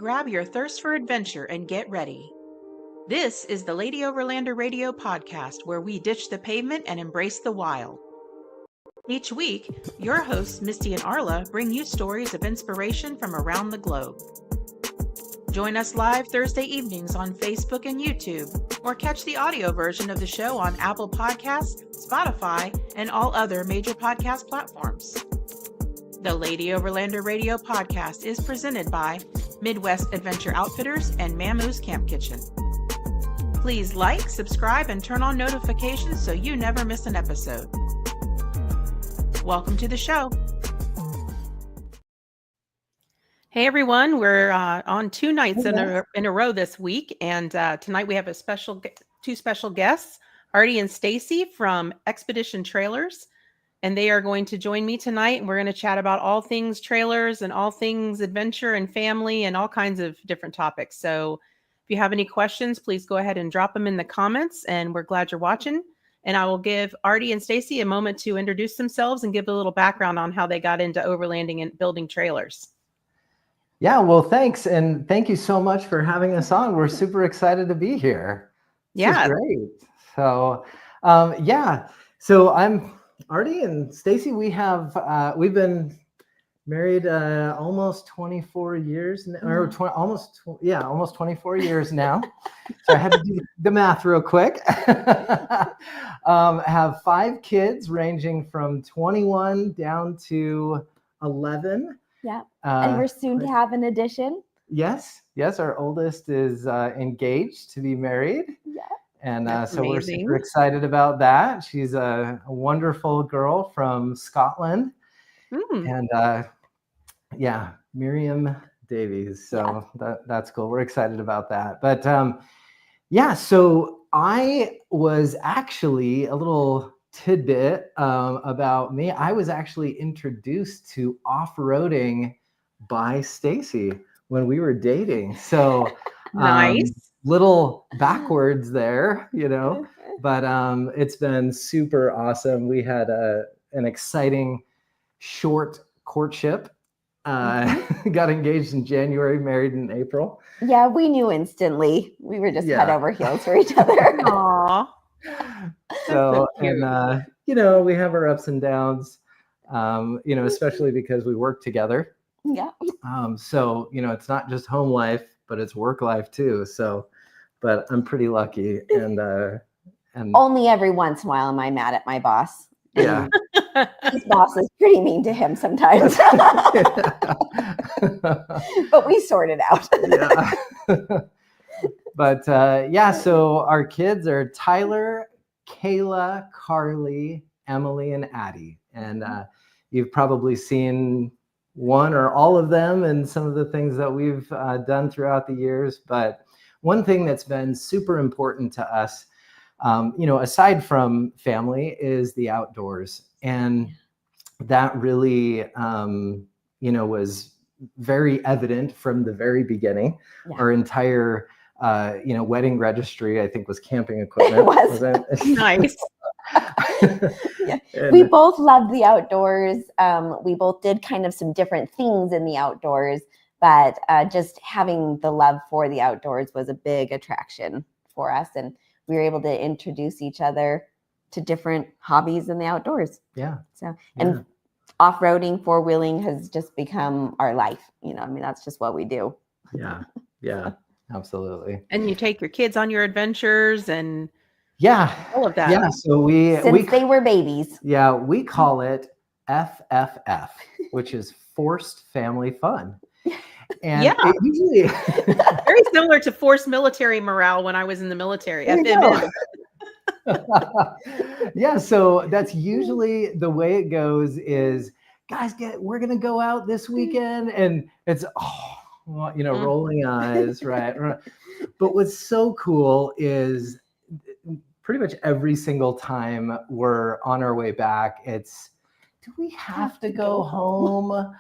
grab your thirst for adventure and get ready. This is the Lady Overlander Radio podcast, where we ditch the pavement and embrace the wild. Each week, your hosts, Misti and Arla, bring you stories of inspiration from around the globe. Join us live Thursday evenings on Facebook and YouTube, or catch the audio version of the show on Apple Podcasts, Spotify, and all other major podcast platforms. The Lady Overlander Radio podcast is presented by Midwest Adventure Outfitters and Mamoo's Camp Kitchen. Please like, subscribe, and turn on notifications so you never miss an episode. Welcome to the show. Hey everyone, we're on two nights in a row this week, and tonight we have two special guests, Artie and Stacy from Xpedition Trailers, and they are going to join me tonight, and we're going to chat about all things trailers and all things adventure and family and all kinds of different topics. So if you have any questions, please go ahead and drop them in the comments, and we're glad you're watching. And I will give Artie and Stacy a moment to introduce themselves and give a little background on how they got into overlanding and building trailers. Yeah, well, thanks. And thank you so much for having us on. We're super excited to be here. Yeah. Great. So, so I'm Artie and Stacy. We've been married almost 24 years, or almost 24 years now. So I had to do the math real quick. Have 5 kids ranging from 21 down to 11. Yeah, and we're soon to have an addition. Yes, our oldest is engaged to be married. Yeah, and so amazing. We're super excited about that. She's a wonderful girl from Scotland, and Miriam Davies. So that's cool. We're excited about that. But so I was actually a little tidbit about me. I was actually introduced to off-roading by Stacy when we were dating. So nice. Little backwards there, but it's been super awesome. We had an exciting short courtship. Got engaged in January, married in April. Yeah, we knew instantly. We were just head over heels for each other. Aww. So, and, we have our ups and downs, especially because we work together. Yeah. So, it's not just home life, but it's work life too. So, but I'm pretty lucky. And only every once in a while am I mad at my boss. Yeah. His boss is pretty mean to him sometimes. But we sort it out. Yeah. But so our kids are Tyler, Kayla, Carly, Emily, and Addie. And you've probably seen one or all of them and some of the things that we've done throughout the years. But one thing that's been super important to us, aside from family, is the outdoors. And that really, was very evident from the very beginning. Yeah. Our entire wedding registry, I think, was camping equipment. It was. Nice. Yeah. We both loved the outdoors. We both did kind of some different things in the outdoors, but just having the love for the outdoors was a big attraction for us. And we were able to introduce each other to different hobbies in the outdoors. Yeah. So, and off-roading, four-wheeling has just become our life. That's just what we do. Yeah. Yeah. Absolutely. And you take your kids on your adventures and all of that. Yeah. So since they were babies. Yeah, we call it FFF, which is forced family fun. And it usually very similar to forced military morale when I was in the military. FMM. Yeah, so that's usually the way it goes is, guys, we're gonna go out this weekend, and it's rolling eyes, right? But what's so cool is pretty much every single time we're on our way back, it's, do we have to go home?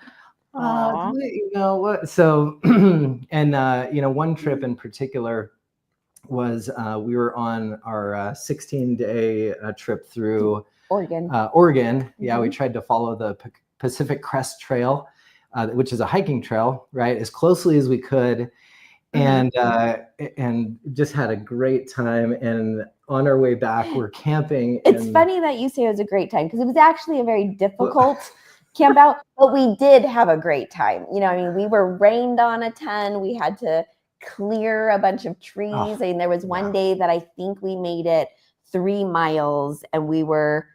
So, and one trip in particular was we were on our 16-day trip through Oregon. Yeah, we tried to follow the Pacific Crest Trail which is a hiking trail, right, as closely as we could. And just had a great time. And on our way back, we're camping. It's funny that you say it was a great time, because it was actually a very difficult camp out, but we did have a great time. You know, I mean, we were rained on a ton. We had to clear a bunch of trees. I mean, there was one day that I think we made it 3 miles, and we were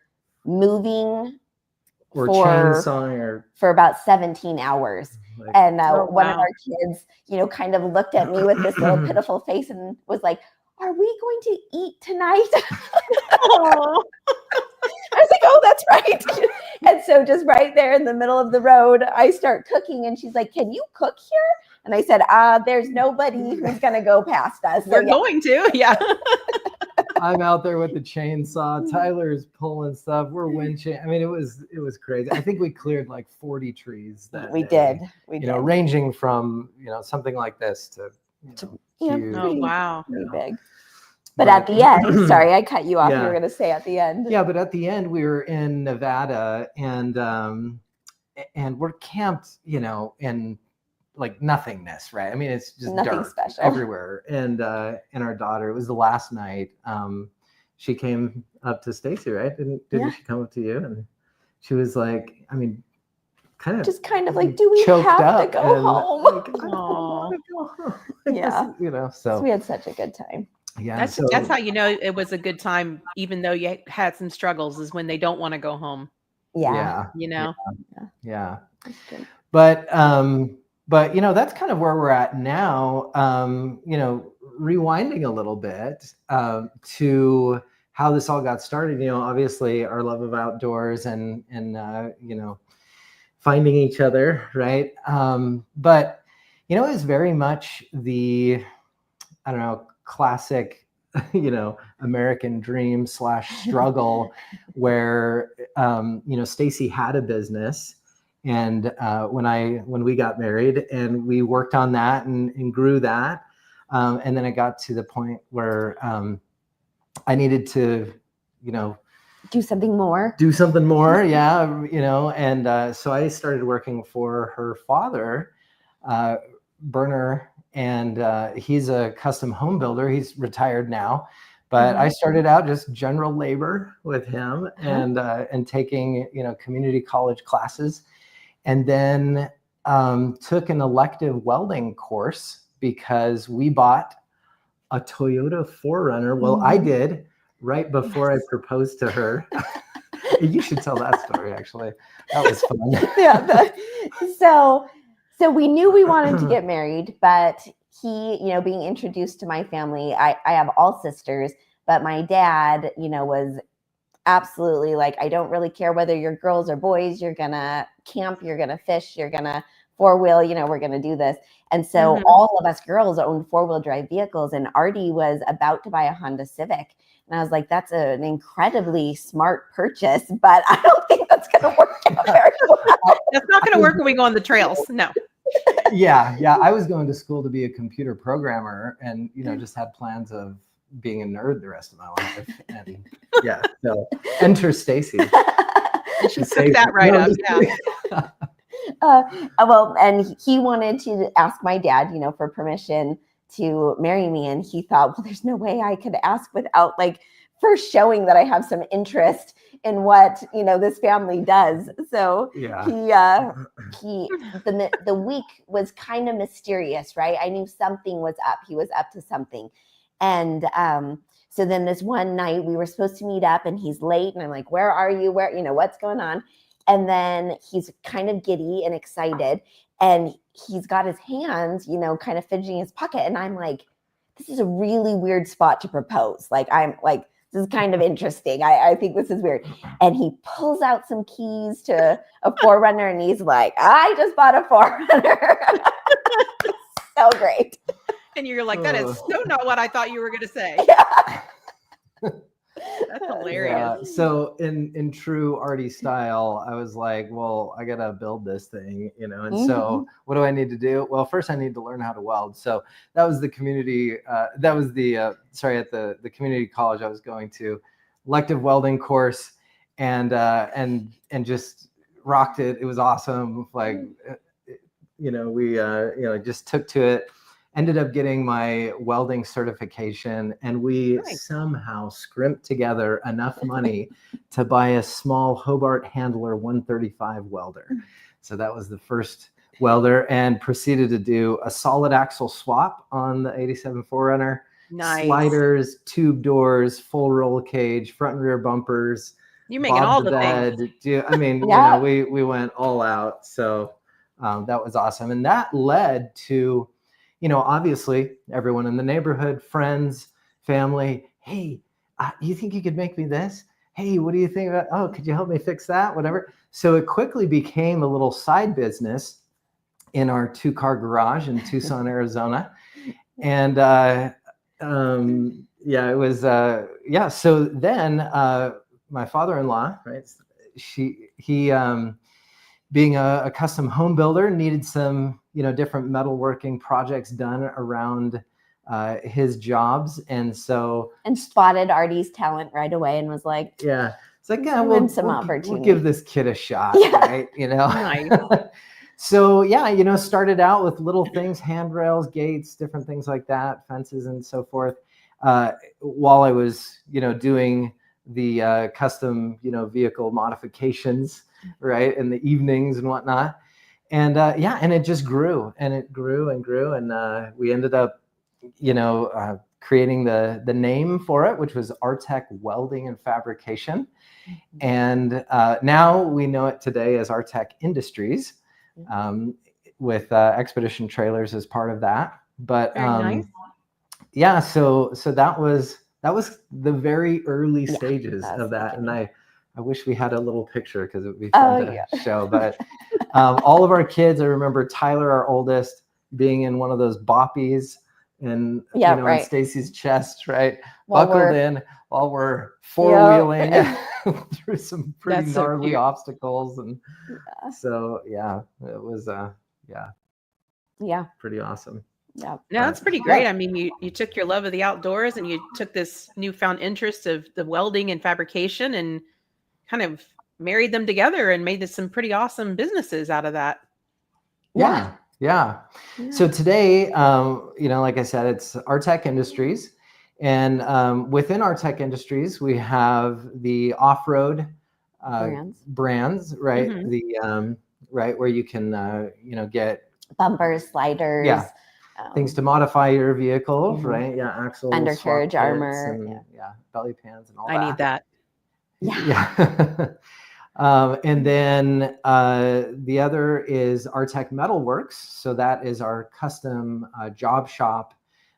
moving or chainsawing for about 17 hours. And one of our kids, you know, kind of looked at me with this little pitiful face and was like, "Are we going to eat tonight?" I was like, "Oh, that's right." And so just right there in the middle of the road, I start cooking, and she's like, "Can you cook here?" And I said, "There's nobody who's going to go past us." We're going to, yeah. I'm out there with the chainsaw. Tyler's pulling stuff. We're winching. I mean, it was crazy. I think we cleared like 40 trees that we day, did. We you know, ranging from, you know, something like this to huge, oh wow, pretty big. But at the end, sorry, I cut you off. You were going to say at the end. Yeah, but at the end, we were in Nevada, and we're camped, you know, in like nothingness, right? I mean, it's just nothing dirt special everywhere. And our daughter, it was the last night. She came up to Stacy, right? Didn't she come up to you? And she was like, I mean, kind of like, do we have to go home? Like, I don't want to go home. Yeah, you know, so we had such a good time. Yeah, that's how you know it was a good time, even though you had some struggles, is when they don't want to go home. Yeah, you know. Yeah. But you know, that's kind of where we're at now. You know, rewinding a little bit to how this all got started. You know, obviously our love of outdoors and you know, finding each other, right? But you know, it was very much the, I don't know, classic, you know, American dream / struggle where you know, Stacy had a business. And when we got married, and we worked on that and grew that, and then it got to the point where I needed to, you know, do something more. Yeah, you know, and so I started working for her father, Berner, and he's a custom home builder. He's retired now. But I started out just general labor with him, and taking, you know, community college classes. And then took an elective welding course because we bought a Toyota 4Runner. Well, I did right before I proposed to her. You should tell that story, actually. That was fun. Yeah. So we knew we wanted to get married, but he, you know, being introduced to my family, I have all sisters, but my dad, you know, was absolutely like, I don't really care whether you're girls or boys, you're gonna camp, you're gonna fish, you're gonna 4-wheel, you know, we're gonna do this. And so all of us girls owned 4-wheel drive vehicles, and Artie was about to buy a Honda Civic. And I was like, that's an incredibly smart purchase, but I don't think that's gonna work out very well. That's not gonna work when we go on the trails. No. Yeah. I was going to school to be a computer programmer, and, you know, just had plans of being a nerd the rest of my life. And yeah, so enter Stacy. She took that right up. Yeah. Well, and he wanted to ask my dad, you know, for permission to marry me. And he thought, well, there's no way I could ask without like first showing that I have some interest in what, you know, this family does. So the week was kind of mysterious, right? I knew something was up. He was up to something. And so then this one night we were supposed to meet up, and he's late, and I'm like, where are you? Where, you know, what's going on? And then he's kind of giddy and excited, and he's got his hands, you know, kind of fidgeting in his pocket. And I'm like, this is a really weird spot to propose. Like, I'm like, this is kind of interesting. I think this is weird. And he pulls out some keys to a 4Runner, and he's like, I just bought a 4Runner. So great. And you're like, that is so not what I thought you were going to say. Yeah. That's hilarious. Yeah. So in true Artie style, I was like, well, I got to build this thing, you know? And so what do I need to do? Well, first I need to learn how to weld. So that was the community, at the community college I was going to, elective welding course, and just rocked it. It was awesome. Like, we just took to it. Ended up getting my welding certification, and we somehow scrimped together enough money to buy a small Hobart Handler 135 welder. So that was the first welder, and proceeded to do a solid axle swap on the 87 4Runner. Nice. Sliders, tube doors, full roll cage, front and rear bumpers. You're making all the things. We went all out. So that was awesome. And that led to, obviously everyone in the neighborhood, friends, family. Hey, you think you could make me this? Hey, what do you think about, could you help me fix that? Whatever. So it quickly became a little side business in our 2-car garage in Tucson, Arizona. And it was, So then my father-in-law, right, he being a custom home builder, needed some, different metalworking projects done around his jobs. And spotted Artie's talent right away and was like, it's like, we'll give this kid a shot, right? Nice. So started out with little things, handrails, gates, different things like that, fences and so forth. While I was, doing the custom, vehicle modifications, right, in the evenings and whatnot. And and it just grew, and it grew and grew. And we ended up, creating the name for it, which was Artec Welding and Fabrication. And now we know it today as Artec Industries, with Xpedition Trailers as part of that. But Very nice. So that was the very early stages of that. And I wish we had a little picture, because it would be fun to show. But all of our kids, I remember Tyler, our oldest, being in one of those boppies and on Stacy's chest, right? Buckled in while we're four-wheeling through some pretty gnarly obstacles. And so, it was, pretty awesome. Yeah. No, that's pretty great. I mean, you took your love of the outdoors, and you took this newfound interest of the welding and fabrication, and kind of married them together and made some pretty awesome businesses out of that. Yeah. So today, like I said, it's Artec Industries. And within Artec Industries, we have the off-road brands, right? Mm-hmm. The where you can get bumpers, sliders, things to modify your vehicle, right? Yeah, axles, undercarriage armor, and, belly pans, and all that. I need that. Yeah. And then the other is Artec Metalworks. So that is our custom job shop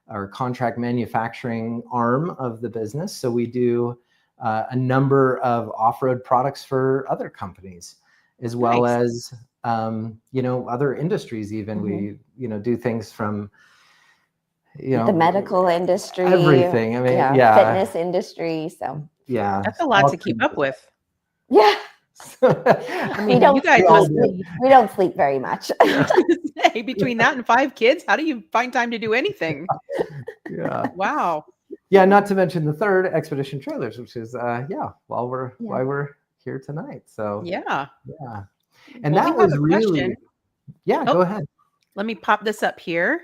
or contract manufacturing arm of the business. So we do a number of off-road products for other companies, as well as other industries. Even we do things from the medical industry, everything. I mean, fitness industry. So that's a lot to keep up with. Yeah. I mean, we don't sleep very much. Hey, between that and 5 kids, how do you find time to do anything? Yeah. Wow. Yeah. Not to mention the third, Xpedition Trailers, which is why we're here tonight. So yeah. And that was really go ahead. Let me pop this up here.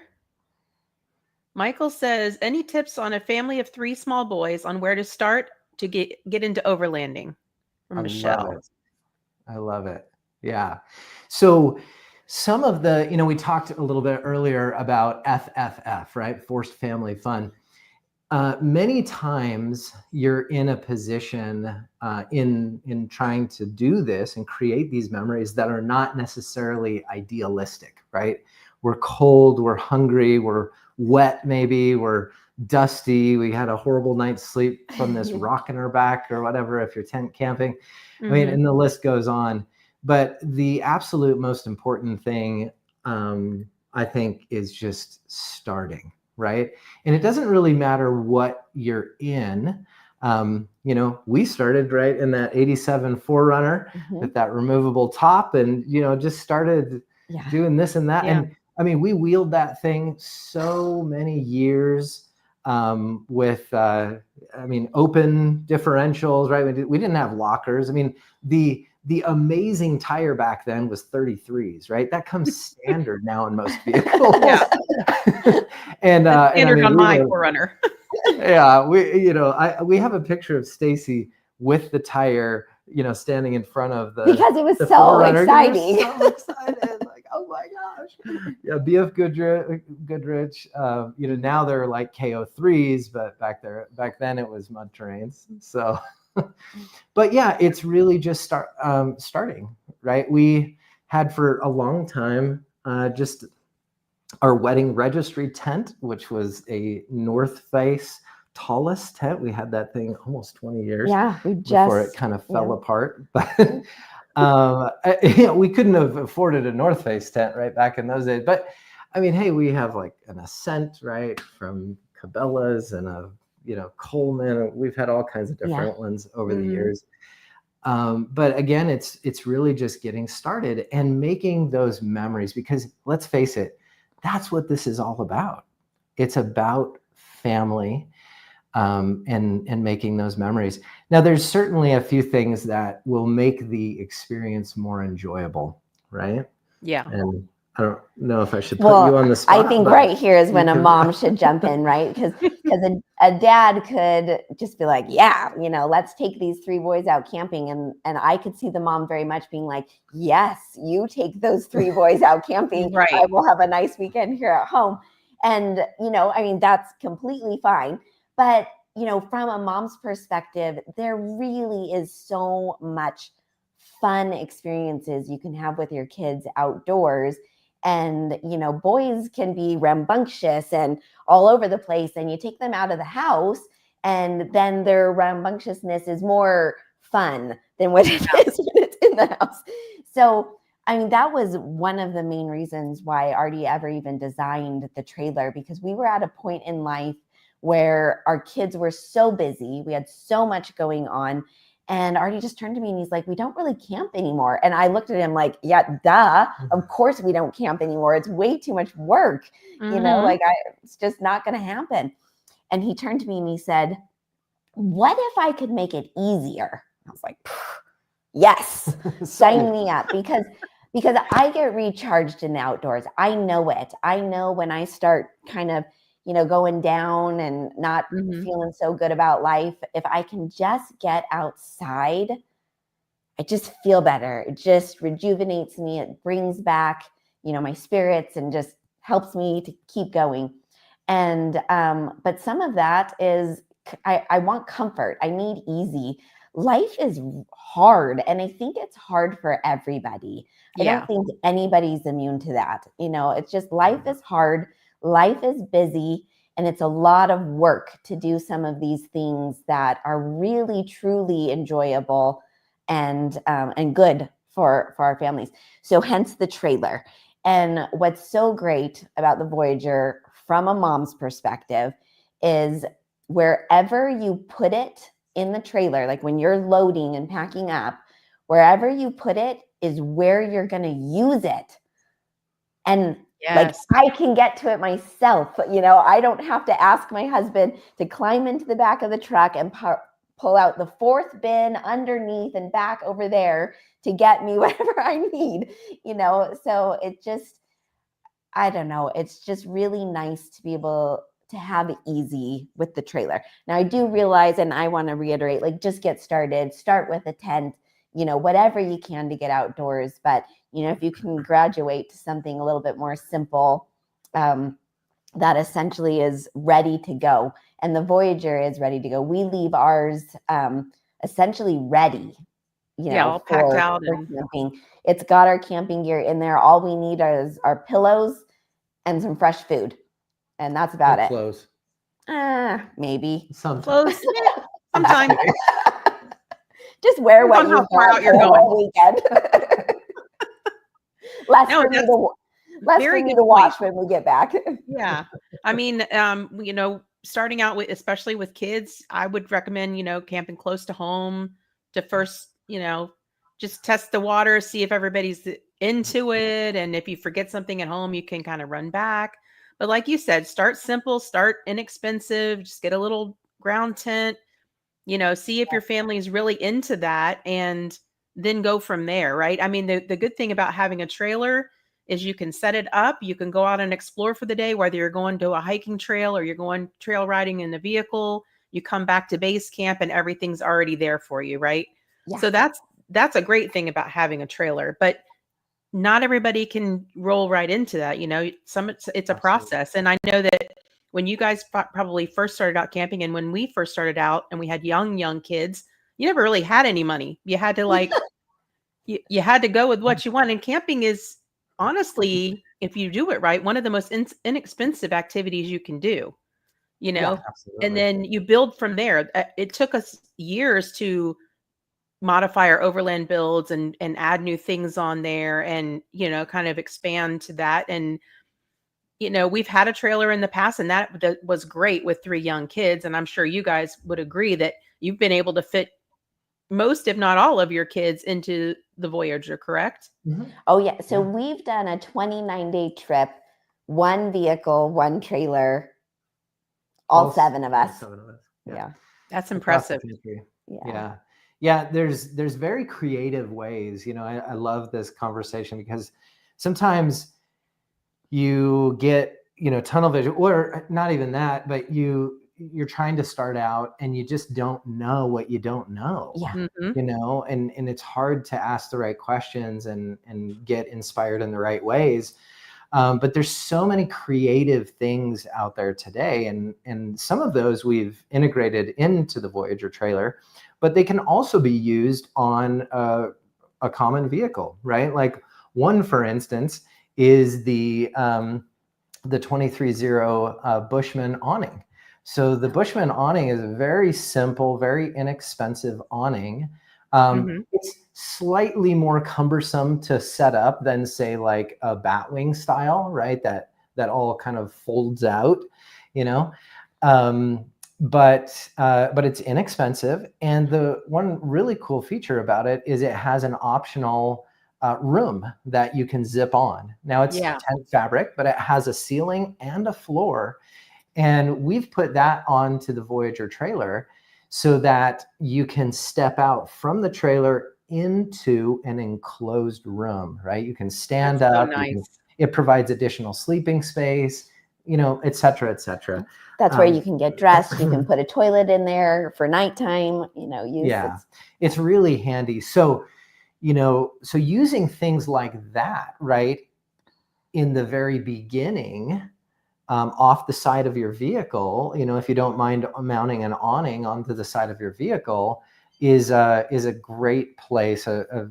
Michael says, any tips on a family of 3 small boys on where to start to get into overlanding? From Michelle. I love it. Yeah. So some of the, we talked a little bit earlier about FFF, right? Forced family fun. Many times you're in a position in trying to do this and create these memories that are not necessarily idealistic, right? We're cold, we're hungry, we're wet, maybe we're dusty, we had a horrible night's sleep from this rock in our back or whatever, if you're tent camping. I mean, and the list goes on. But the absolute most important thing, I think, is just starting, right? And it doesn't really matter what you're in. We started right in that 87 4Runner with that removable top, and, just started doing this and that. And I mean, we wheeled that thing so many years with, open differentials, right? We didn't have lockers. I mean, the the amazing tire back then was 33s, right? That comes standard now in most vehicles. Yeah. And standard on my Forerunner. Yeah, we have a picture of Stacy with the tire, standing in front of because it was the so Forerunner. exciting. We were so excited, like, oh my gosh. Yeah, BF Goodrich. Now they're like KO3s, but back then it was mud terrains. So, but yeah, it's really just starting, right? We had for a long time just our wedding registry tent, which was a north face tallest tent. We had that thing almost 20 years before it kind of fell apart. But we couldn't have afforded a north face tent right back in those days. But I mean, hey, we have like an Ascent, right, from Cabela's, and a Coleman. We've had all kinds of different ones over the years. But again, it's really just getting started and making those memories, because let's face it, that's what this is all about. It's about family, and making those memories. Now, there's certainly a few things that will make the experience more enjoyable, right? Yeah. And I don't know if I should put you on the spot. I think right here is when a mom should jump in, right? Because a dad could just be like, yeah, let's take these 3 boys out camping. And I could see the mom very much being like, yes, you take those 3 boys out camping. Right. I will have a nice weekend here at home. And, that's completely fine. But, from a mom's perspective, there really is so much fun experiences you can have with your kids outdoors. And, boys can be rambunctious and all over the place, and you take them out of the house, and then their rambunctiousness is more fun than what it is when it's in the house. So, that was one of the main reasons why Artie ever even designed the trailer, because we were at a point in life where our kids were so busy. We had so much going on. And Artie just turned to me and he's like, we don't really camp anymore. And I looked at him like, yeah, duh. Of course we don't camp anymore. It's way too much work. It's just not going to happen. And he turned to me and he said, what if I could make it easier? I was like, yes, sign me up, because I get recharged in the outdoors. I know it. I know when I start kind of, going down and not feeling so good about life, if I can just get outside, I just feel better. It just rejuvenates me. It brings back, my spirits, and just helps me to keep going. And, but some of that is, I want comfort. I need easy. Life is hard. And I think it's hard for everybody. I don't think anybody's immune to that. It's just, life is hard. Life is busy, and it's a lot of work to do some of these things that are really, truly enjoyable and good for our families. So hence the trailer. And what's so great about the Voyager from a mom's perspective is wherever you put it in the trailer, like when you're loading and packing up, wherever you put it is where you're going to use it. And like, I can get to it myself. I don't have to ask my husband to climb into the back of the truck and pull out the 4th bin underneath and back over there to get me whatever I need, so it just, I don't know. It's just really nice to be able to have it easy with the trailer. Now, I do realize, and I want to reiterate, like, just get started, start with a tent, whatever you can to get outdoors. But, if you can graduate to something a little bit more simple, that essentially is ready to go. And the Voyager is ready to go. We leave ours essentially ready, all packed out for camping. It's got our camping gear in there. All we need is our pillows and some fresh food. And that's about it. Clothes. Maybe. Sometimes. Sometimes. Just wear what you got you're going all weekend. Less for me to wash when we get back. Yeah. Starting out with, especially with kids, I would recommend, camping close to home to first, just test the water, see if everybody's into it. And if you forget something at home, you can kind of run back. But like you said, start simple, start inexpensive, just get a little ground tent, see if your family is really into that. And then go from there, right? I mean, the good thing about having a trailer is you can set it up, you can go out and explore for the day, whether you're going to a hiking trail or you're going trail riding in the vehicle, you come back to base camp and everything's already there for you, right? Yeah. So that's a great thing about having a trailer, but not everybody can roll right into that. It's a process. And I know that when you guys probably first started out camping, and when we first started out and we had young kids, you never really had any money. You had to you had to go with what you want. And camping is honestly, if you do it right, one of the most inexpensive activities you can do, Yeah, and absolutely. then you build from there. It took us years to modify our overland builds and add new things on there and, kind of expand to that. And, we've had a trailer in the past, and that was great with 3 young kids. And I'm sure you guys would agree that you've been able to fit most, if not all, of your kids into the Voyager, correct? Mhm. Oh, yeah. So we've done a 29-day trip, 1 vehicle, 1 trailer, all 7 of us. 7 of us. Yeah. That's Across the impressive. country. Yeah. Yeah. There's very creative ways. I love this conversation because sometimes you get, tunnel vision, or not even that, but you're trying to start out and you just don't know what you don't know. Yeah. Mhm. And it's hard to ask the right questions and get inspired in the right ways. But there's so many creative things out there today, and some of those we've integrated into the Voyager trailer, but they can also be used on a common vehicle, right? Like one, for instance, is the 23-0 Bushman awning. So the Bushman awning is a very simple, very inexpensive awning. It's slightly more cumbersome to set up than, say, like a Batwing style, right? That all kind of folds out, but it's inexpensive. And the one really cool feature about it is it has an optional room that you can zip on. Now it's tent fabric, but it has a ceiling and a floor. And we've put that onto the Voyager trailer so that you can step out from the trailer into an enclosed room, right? You can stand That's so up. nice. It provides additional sleeping space, et cetera, et cetera. That's where you can get dressed. You can put a toilet in there for nighttime, it's really handy. So using things like that, right, in the very beginning, off the side of your vehicle, if you don't mind mounting an awning onto the side of your vehicle, is a great place, a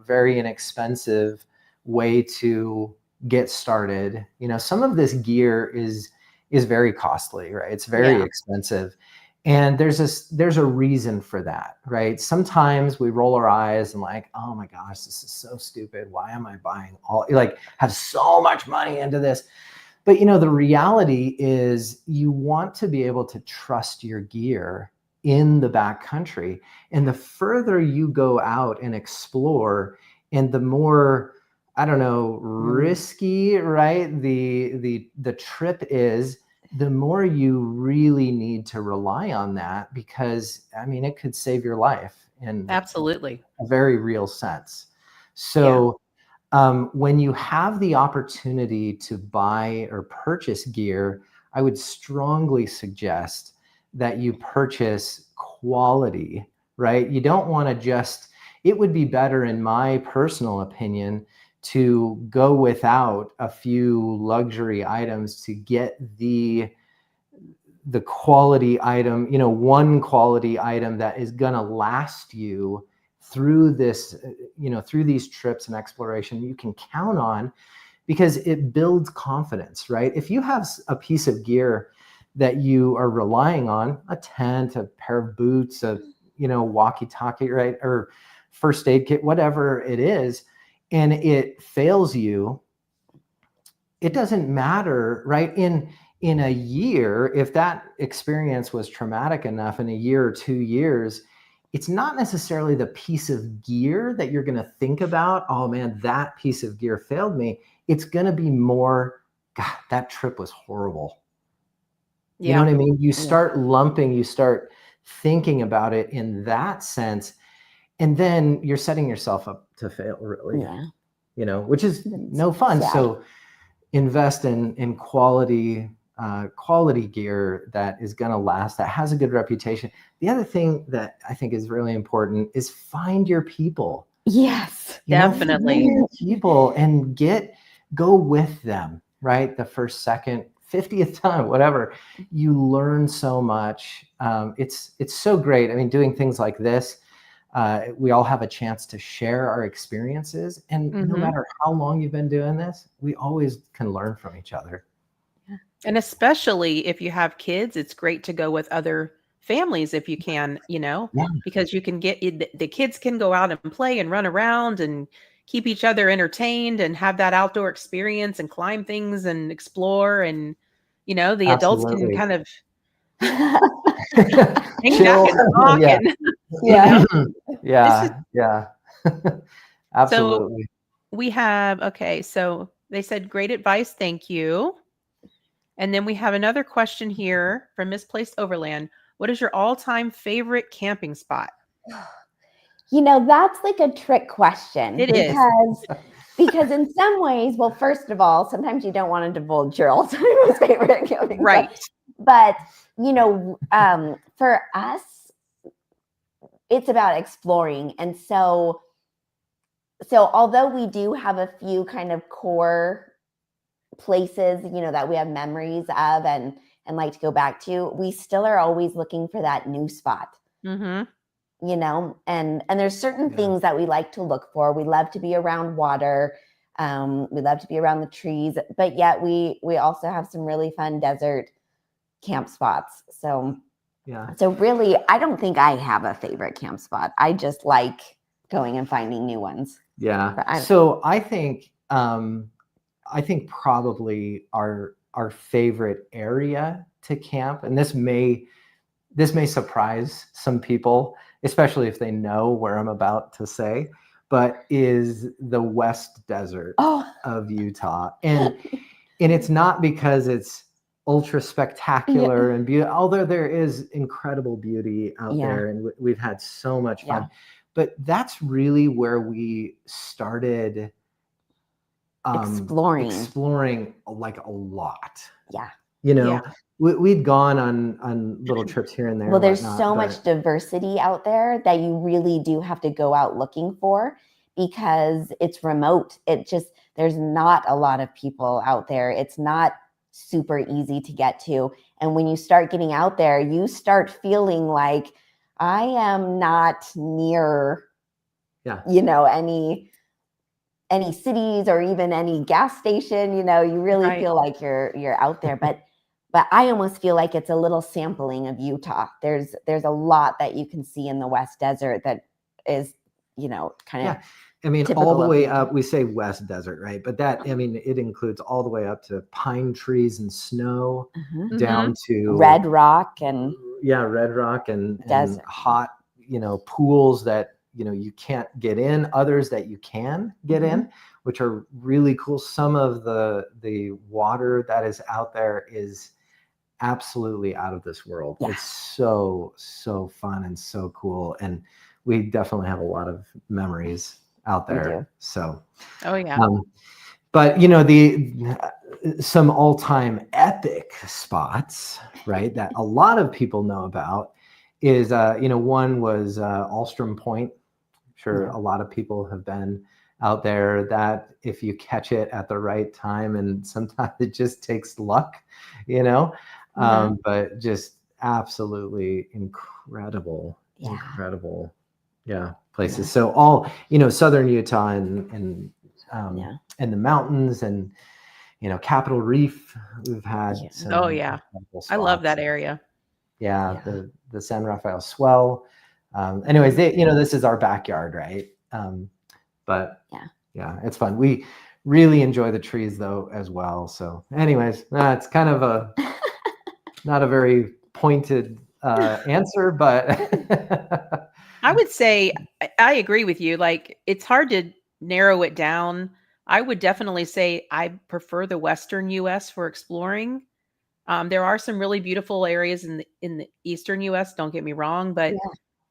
very inexpensive way to get started. Some of this gear is very costly, right? It's very expensive. And there's a reason for that, right? Sometimes we roll our eyes and like, oh my gosh, this is so stupid. Why am I buying have so much money into this? But the reality is you want to be able to trust your gear in the backcountry. And the further you go out and explore, and the more, I don't know, risky, right, the trip is, the more you really need to rely on that, because it could save your life in Absolutely a very real sense. So when you have the opportunity to buy or purchase gear, I would strongly suggest that you purchase quality, right? You don't want to it would be better, in my personal opinion, to go without a few luxury items to get the quality item, one quality item that is going to last you through this, through these trips and exploration, you can count on, because it builds confidence, right? If you have a piece of gear that you are relying on, a tent, a pair of boots, a walkie-talkie, right, or first aid kit, whatever it is, and it fails you, it doesn't matter, right? In a year, if that experience was traumatic enough, in a year or 2 years, it's not necessarily the piece of gear that you're going to think about. Oh man, that piece of gear failed me. It's going to be more, God, that trip was horrible. You know what I mean? You start thinking about it in that sense. and then you're setting yourself up to fail, really. Yeah. You know, which is no fun. Sad. So invest in quality gear that is going to last, that has a good reputation. The other thing that I think is really important is find your people. Yes, definitely. Find your people and go with them, right? The first, second, 50th time, whatever. You learn so much. It's so great. I mean, doing things like this, we all have a chance to share our experiences, and no matter how long you've been doing this, we always can learn from each other. And especially if you have kids, it's great to go with other families if you can, because you can the kids can go out and play and run around and keep each other entertained and have that outdoor experience and climb things and explore, and the adults can kind of hang back and talk. Yeah. And, Yeah. Absolutely. So we have, so they said, great advice. Thank you. And then we have another question here from Misplaced Overland. What is your all-time favorite camping spot? That's like a trick question. It is. Because in some ways, well, first of all, sometimes you don't want to divulge your all-time favorite camping right spot. But, for us, it's about exploring. And so although we do have a few kind of core places, that we have memories of and like to go back to, we still are always looking for that new spot. And there's certain things that we like to look for. We love to be around water. We love to be around the trees, but yet we also have some really fun desert camp spots. So really, I don't think I have a favorite camp spot. I just like going and finding new ones. Yeah. So I think probably our favorite area to camp, and this may surprise some people, especially if they know where I'm about to say, but is the West Desert of Utah. And it's not because it's ultra spectacular and beautiful, although there is incredible beauty out there, and we've had so much fun. But that's really where we started exploring like a lot. We'd gone on little trips here and there. Well, there's so much diversity out there that you really do have to go out looking for, because it's remote. There's not a lot of people out there. It's not super easy to get to. And when you start getting out there, you start feeling like, I am not near, any cities or even any gas station. You really feel like you're out there. But I almost feel like it's a little sampling of Utah. There's a lot that you can see in the West Desert that is, kind of. I mean, all the way up, we say West Desert, right? But it includes all the way up to pine trees and snow, down to Red Rock and hot, pools that, you can't get in, others that you can get in, which are really cool. Some of the water that is out there is absolutely out of this world. It's so fun and so cool. And we definitely have a lot of memories out there. So, but some all-time epic spots, right, that a lot of people know about is, one was Alstrom Point. I'm sure a lot of people have been out there. That if you catch it at the right time, and sometimes it just takes luck, but just absolutely incredible places. So all, southern Utah and the mountains and, Capitol Reef, we've had some I love that area. The San Rafael Swell. Anyways, this is our backyard, right? But it's fun. We really enjoy the trees though as well. So anyways, it's kind of not a very pointed answer, but I would say I agree with you. Like, it's hard to narrow it down. I would definitely say I prefer the Western U.S. for exploring. There are some really beautiful areas in the Eastern U.S. Don't get me wrong, but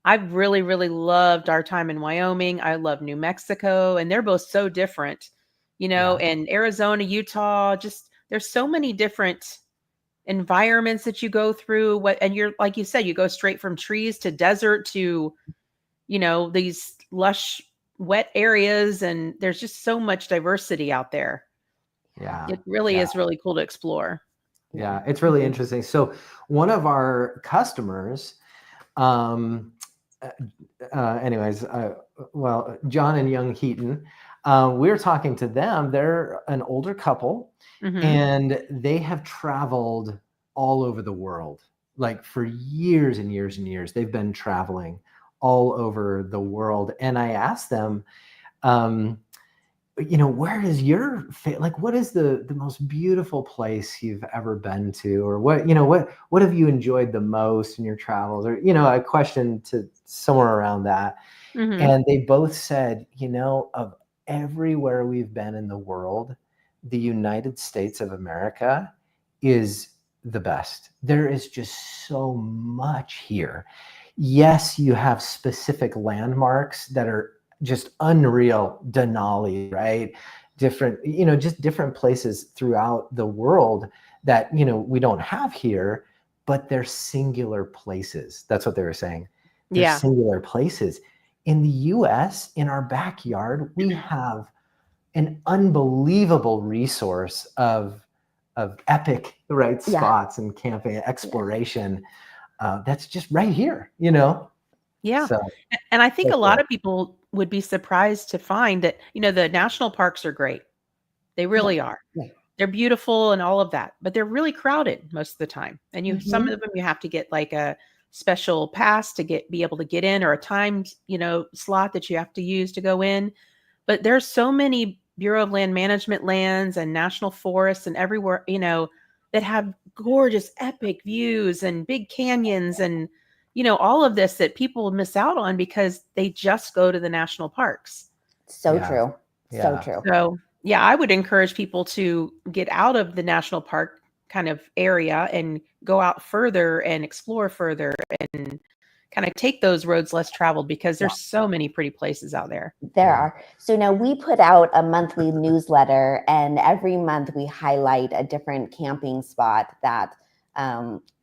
I've really, really loved our time in Wyoming. I love New Mexico, and they're both so different, Yeah. and Arizona, Utah, just there's so many different environments that you go through. And you're, like you said, you go straight from trees to desert to, these lush, wet areas, and there's just so much diversity out there. Yeah. It really Yeah. is really cool to explore. Yeah, it's really interesting. So one of our customers, well, John and Young Heaton, we were talking to them. They're an older couple, and they have traveled all over the world, like for years and years and years. They've been traveling all over the world. And I asked them, where is your what is the most beautiful place you've ever been to, or what have you enjoyed the most in your travels, or a question to somewhere around that. And they both said, of everywhere we've been in the world, the United States of America is the best. There is just so much here. Yes, you have specific landmarks that are just unreal. Denali, right? Different, just different places throughout the world that, we don't have here, but they're singular places. That's what they were saying. They're singular places. In the US, in our backyard, we have an unbelievable resource of epic, right, spots and camping exploration. That's just right here, Yeah. So, and I think a lot of people would be surprised to find that, the national parks are great. They really are. Yeah. They're beautiful and all of that, but they're really crowded most of the time. And some of them you have to get like a special pass to be able to get in, or a timed, slot that you have to use to go in. But there's so many Bureau of Land Management lands and national forests and everywhere, that have gorgeous, epic views and big canyons and, all of this that people miss out on because they just go to the national parks. So true. So true. So yeah, I would encourage people to get out of the national park kind of area and go out further and explore further and kind of take those roads less traveled, because there's so many pretty places out there. There are. So now we put out a monthly newsletter, and every month we highlight a different camping spot that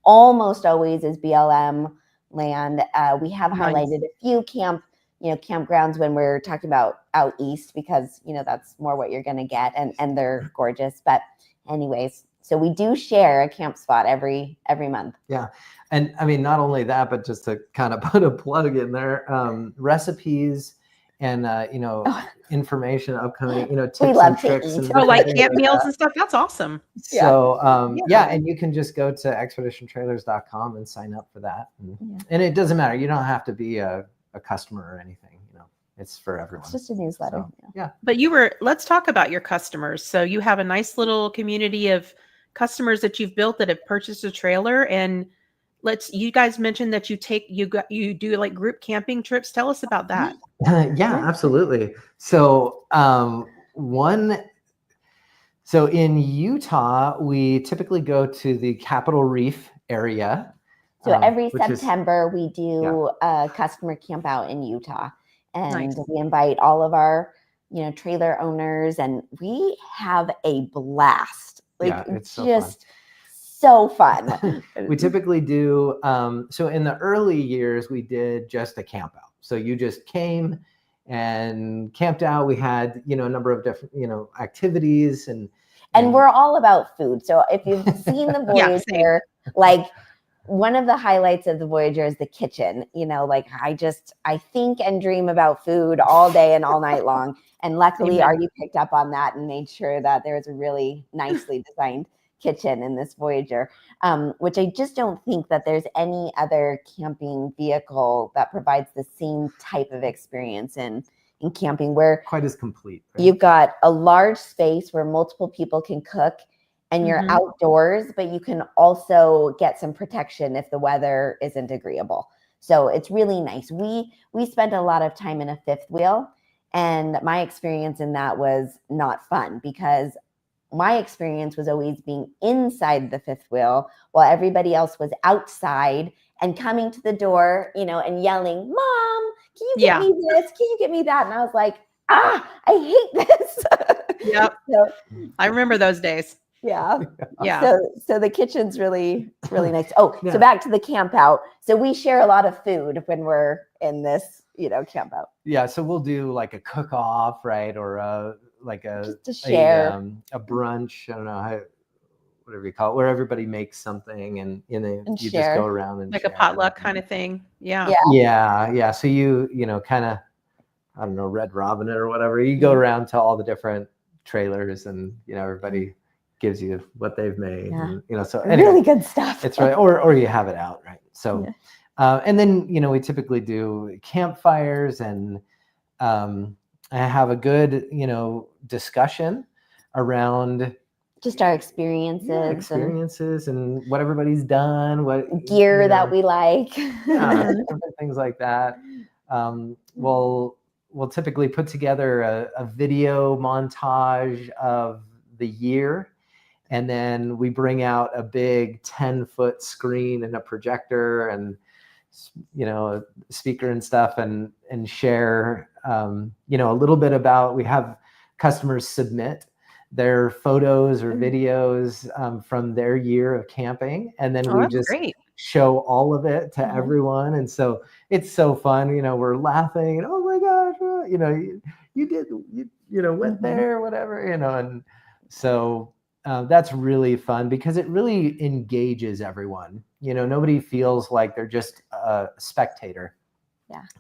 almost always is BLM land. We have highlighted a few campgrounds when we're talking about out east, because that's more what you're going to get, and they're gorgeous. But anyways, so we do share a camp spot every month. Yeah. And I mean, not only that, but just to kind of put a plug in there, recipes and information upcoming, tips and tricks and like camp meals and stuff. That's awesome. So and you can just go to expeditiontrailers.com and sign up for that. And it doesn't matter. You don't have to be a customer or anything. It's for everyone. It's just a newsletter. So, But let's talk about your customers. So you have a nice little community of customers that you've built that have purchased a trailer, and you guys mentioned that you do like group camping trips. Tell us about that. Yeah, absolutely. So so in Utah, we typically go to the Capitol Reef area. So every September we do a customer camp out in Utah, and we invite all of our trailer owners, and we have a blast. It's just so fun. We typically do, so in the early years, we did just a camp out. So you just came and camped out. We had, a number of different, activities and we're all about food. So if you've seen the Voyager, one of the highlights of the Voyager is the kitchen. I think and dream about food all day and all night long. And luckily, Artie picked up on that and made sure that there was a really nicely designed kitchen in this Voyager, which I just don't think that there's any other camping vehicle that provides the same type of experience in camping, where quite as complete. Right? You've got a large space where multiple people can cook, and you're outdoors, but you can also get some protection if the weather isn't agreeable. So it's really nice. We spent a lot of time in a fifth wheel, and my experience in that was not fun, because my experience was always being inside the fifth wheel while everybody else was outside and coming to the door, and yelling, "Mom, can you get me this? Can you get me that?" And I was like, I hate this. Yep. So, I remember those days. Yeah. Yeah. So the kitchen's really, really nice. Oh, so back to the camp out. So we share a lot of food when we're in this, camp out. Yeah. So we'll do like a cook-off, right? Or just to share a brunch. I don't know whatever you call it, where everybody makes something and you share. just go around and like share. a potluck kind of thing. Yeah. Yeah. So you kind of, I don't know, Red Robin it or whatever. You go around to all the different trailers and everybody gives you what they've made. And, so anyway, really good stuff. It's right. Or you have it out, right? So and then we typically do campfires and have a good discussion around just our experiences and what everybody's done, what gear that we like, things like that. We'll typically put together a video montage of the year, and then we bring out a big 10-foot screen and a projector and a speaker and stuff, and share a little bit about. We have customers submit their photos or videos from their year of camping, and then we just show all of it to everyone. And so it's so fun. We're laughing and, oh my gosh, you went there, whatever, and so that's really fun because it really engages everyone. Nobody feels like they're just a spectator.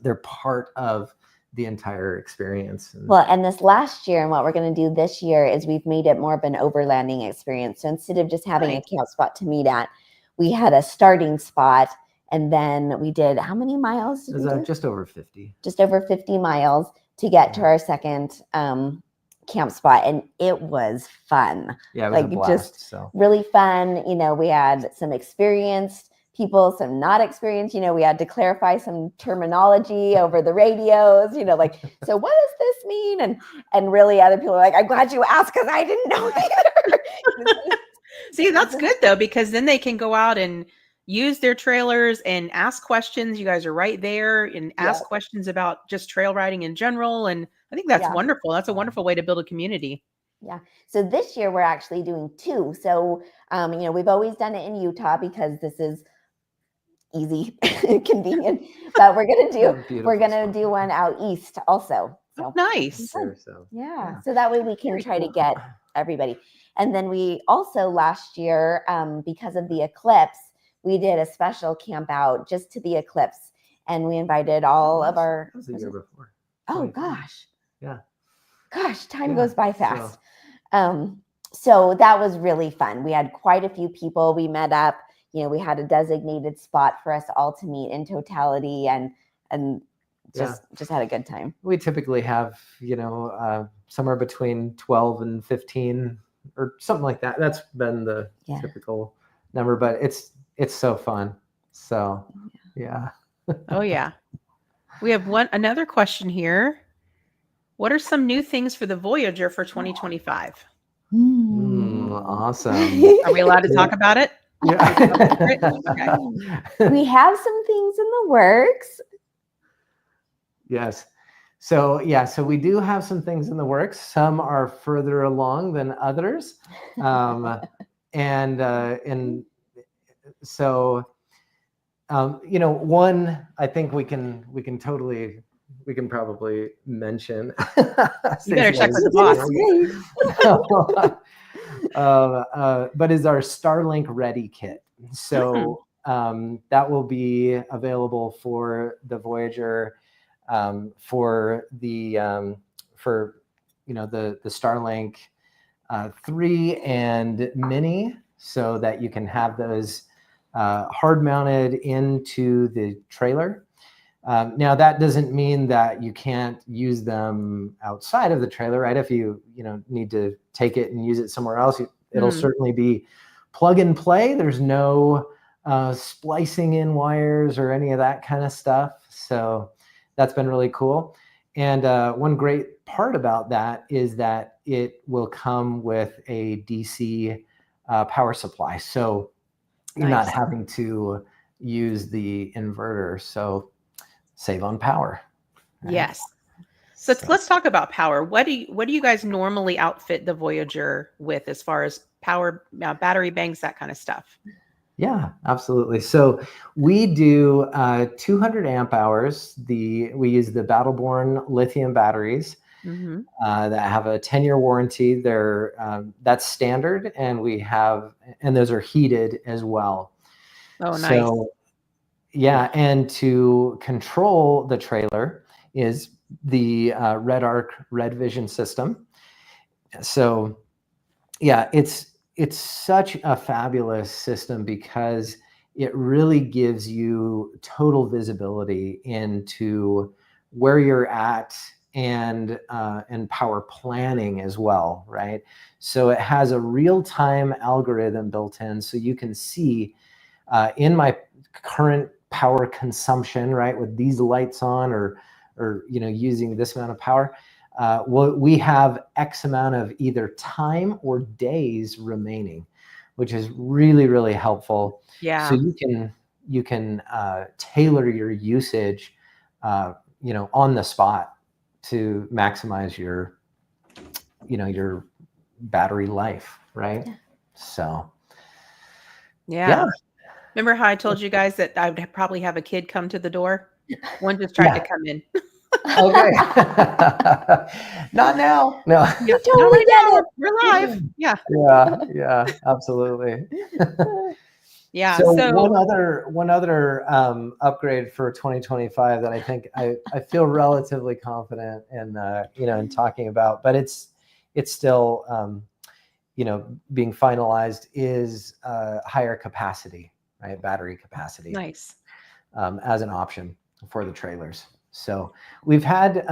They're part of the entire experience. And this last year, and what we're going to do this year is we've made it more of an overlanding experience. So instead of just having a camp spot to meet at, we had a starting spot, and then we did how many miles? Just over 50. Just over 50 miles to get to our second camp spot, and it was fun. Yeah, it was a blast, really fun. We had some experienced people, some not experienced. We had to clarify some terminology over the radios. So what does this mean? And really, other people are like, "I'm glad you asked because I didn't know either." See, that's good though, because then they can go out and use their trailers and ask questions. You guys are right there and ask questions about just trail riding in general. And I think that's wonderful. That's a wonderful way to build a community. Yeah. So this year we're actually doing 2. So, we've always done it in Utah because this is easy, convenient, but we're going to do one out east also. So nice. So that way we can try to get everybody. And then we also last year, because of the eclipse, we did a special camp out just to the eclipse, and we invited all of our. That was the year before. Oh gosh. Yeah. Gosh, time goes by fast. So that was really fun. We had quite a few people. We met up. We had a designated spot for us all to meet in totality, and just had a good time. We typically have somewhere between 12 and 15 or something like that. That's been the typical number, but it's so fun. So yeah. Oh yeah. We have another question here. What are some new things for the Voyager for 2025? Awesome. Are we allowed to talk about it? Yeah. Okay. We have some things in the works. Yes. So we do have some things in the works. Some are further along than others. And so one I think we can probably mention. You better check with the boss. But is our Starlink Ready kit. So that will be available for the Voyager, for the Starlink 3 and Mini, so that you can have those hard mounted into the trailer. Now that doesn't mean that you can't use them outside of the trailer, right? If you need to take it and use it somewhere else, it'll certainly be plug and play. There's no splicing in wires or any of that kind of stuff. So that's been really cool. And one great part about that is that it will come with a DC power supply. So you're not having to use the inverter. So save on power. Right? Yes. So let's talk about power. What do you guys normally outfit the Voyager with as far as power, battery banks, that kind of stuff? Yeah, absolutely. So we do 200 amp hours. We use the Battleborn lithium batteries that have a 10-year warranty. That's standard, and those are heated as well. Oh, nice. So yeah, and to control the trailer is the Red Vision system. So yeah, it's such a fabulous system because it really gives you total visibility into where you're at and power planning as well, right? So it has a real-time algorithm built in, so you can see in my current power consumption, right, with these lights on or using this amount of power, we have X amount of either time or days remaining, which is really, really helpful. Yeah. So you can tailor your usage, on the spot to maximize your battery life, right? So yeah. Remember how I told you guys that I would probably have a kid come to the door? One just tried to come in. Okay. Not now. No. You totally get it. We're live. Yeah. Yeah, absolutely. Yeah. So one other upgrade for 2025 that I think I feel relatively confident in talking about, but it's still being finalized, is higher capacity, right? Battery capacity. Nice. As an option for the trailers. So we've had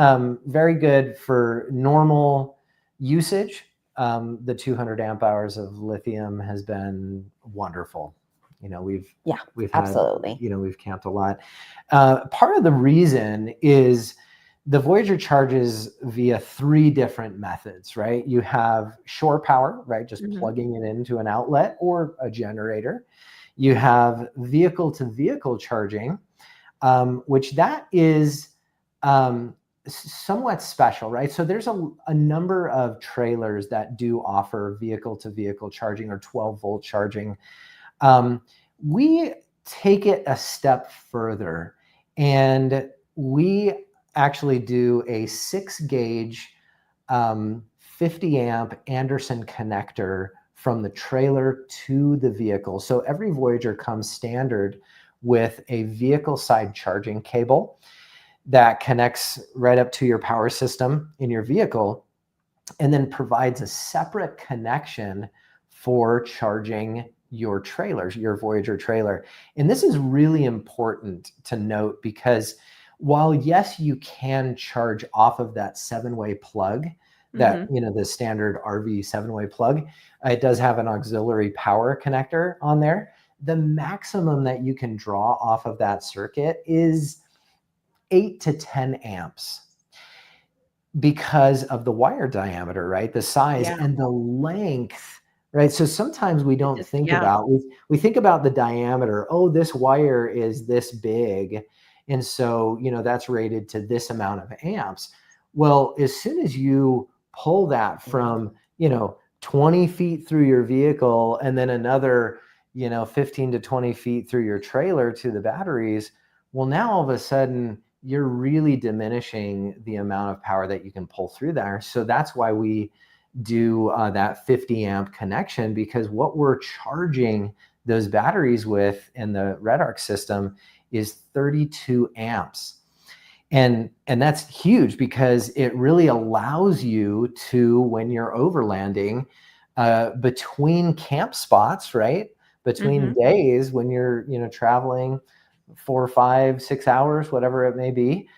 very good for normal usage. The 200 amp hours of lithium has been wonderful. We've had, absolutely. We've camped a lot. Part of the reason is the Voyager charges via 3 different methods, right? You have shore power, right? Just plugging it into an outlet or a generator. You have vehicle to vehicle charging, which that is somewhat special, right? So there's a number of trailers that do offer vehicle to vehicle charging or 12-volt charging. We take it a step further, and we actually do a 6-gauge 50 amp Anderson connector from the trailer to the vehicle. So every Voyager comes standard with a vehicle side charging cable that connects right up to your power system in your vehicle, and then provides a separate connection for charging your trailers, your Voyager trailer. And this is really important to note because while yes, you can charge off of that 7-way plug, that the standard RV 7-way plug, it does have an auxiliary power connector on there. The maximum that you can draw off of that circuit is 8 to 10 amps because of the wire diameter, right? The size and the length, right? So sometimes we don't think about, we think about the diameter. Oh, this wire is this big. And so, that's rated to this amount of amps. Well, as soon as you pull that from, 20 feet through your vehicle and then another, 15 to 20 feet through your trailer to the batteries, well, now all of a sudden you're really diminishing the amount of power that you can pull through there. So that's why we do that 50 amp connection, because what we're charging those batteries with in the RedArc system is 32 amps. And that's huge because it really allows you to, when you're overlanding between camp spots, right? Between days when you're, traveling 4, 5, 6 hours, whatever it may be,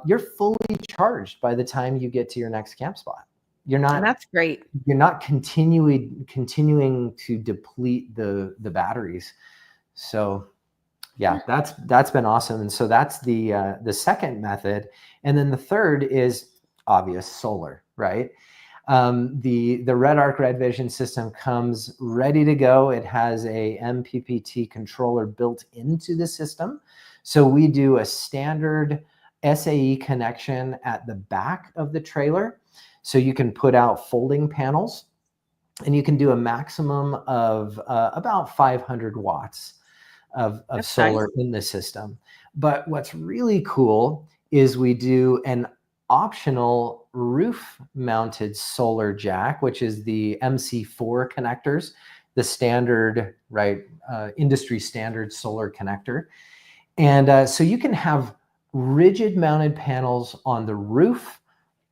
you're fully charged by the time you get to your next camp spot. You're not. And that's great. You're not continuing to deplete the batteries. So yeah, that's been awesome. And so that's the second method. And then the third is obvious, solar, right? The Red Arc Red Vision system comes ready to go. It has a MPPT controller built into the system. So we do a standard SAE connection at the back of the trailer. So you can put out folding panels, and you can do a maximum of about 500 watts of solar in the system. But what's really cool is we do an optional roof mounted solar jack, which is the MC4 connectors, the standard, industry standard solar connector. And so you can have rigid mounted panels on the roof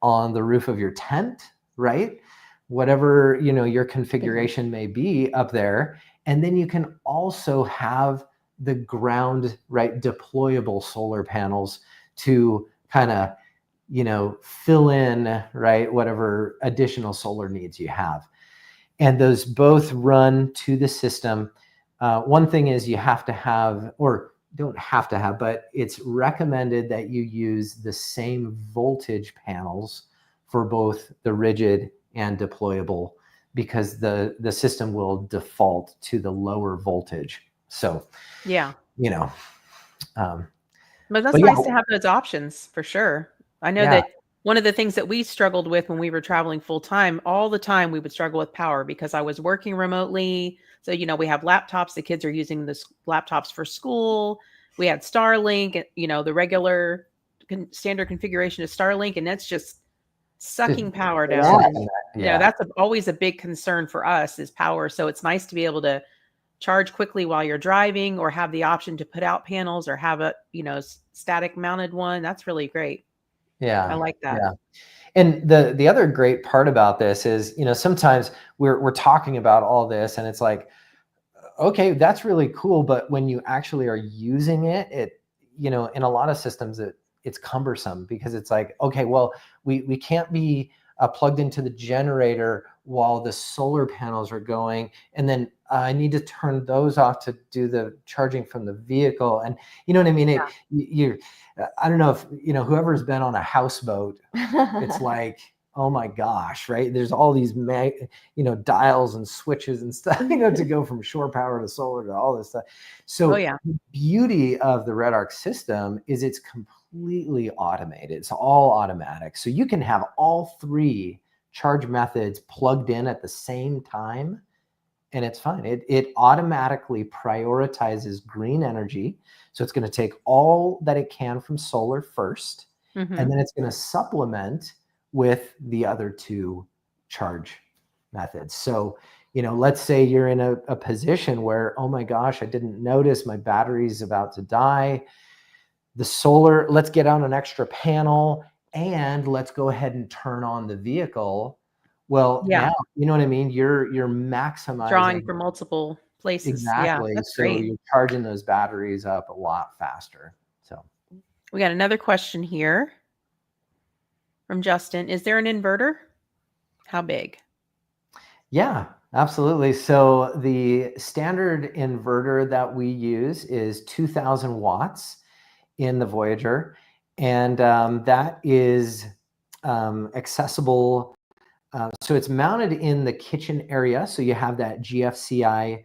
of your tent, right? Whatever, your configuration may be up there. And then you can also have the ground, deployable solar panels to kind of, fill in, whatever additional solar needs you have. And those both run to the system. One thing is you have to have, or don't have to have, but it's recommended that you use the same voltage panels for both the rigid and deployable, because the system will default to the lower voltage. So, yeah, but that's nice to have those options for sure. I know that one of the things that we struggled with when we were traveling full time, all the time we would struggle with power because I was working remotely. So, we have laptops, the kids are using the laptops for school. We had Starlink, the regular standard configuration of Starlink, and that's just sucking power down. Yeah. That's always a big concern for us is power. So it's nice to be able to charge quickly while you're driving, or have the option to put out panels, or have a, static mounted one. That's really great. Yeah. I like that. Yeah. And the other great part about this is, sometimes we're talking about all this and it's like, okay, that's really cool. But when you actually are using it, in a lot of systems, it's cumbersome, because it's like, okay, well, we can't be plugged into the generator while the solar panels are going. And then I need to turn those off to do the charging from the vehicle. And you know what I mean? Yeah. I don't know if, whoever's been on a houseboat, it's like, oh my gosh, right? There's all these, dials and switches and stuff, to go from shore power to solar to all this stuff. So the beauty of the Red Arc system is it's completely automated. It's all automatic. So you can have all three charge methods plugged in at the same time, and it's fine. It automatically prioritizes green energy. So it's going to take all that it can from solar first, and then it's going to supplement with the other two charge methods. So, let's say you're in a position where, oh my gosh, I didn't notice my battery's about to die. The solar, let's get on an extra panel and let's go ahead and turn on the vehicle. Well, now, you know what I mean? You're maximizing. Drawing from multiple places. Exactly. Yeah, that's so great. You're charging those batteries up a lot faster. So we got another question here from Justin. Is there an inverter? How big? Yeah, absolutely. So the standard inverter that we use is 2000 watts in the Voyager. And that is accessible. So it's mounted in the kitchen area. So you have that GFCI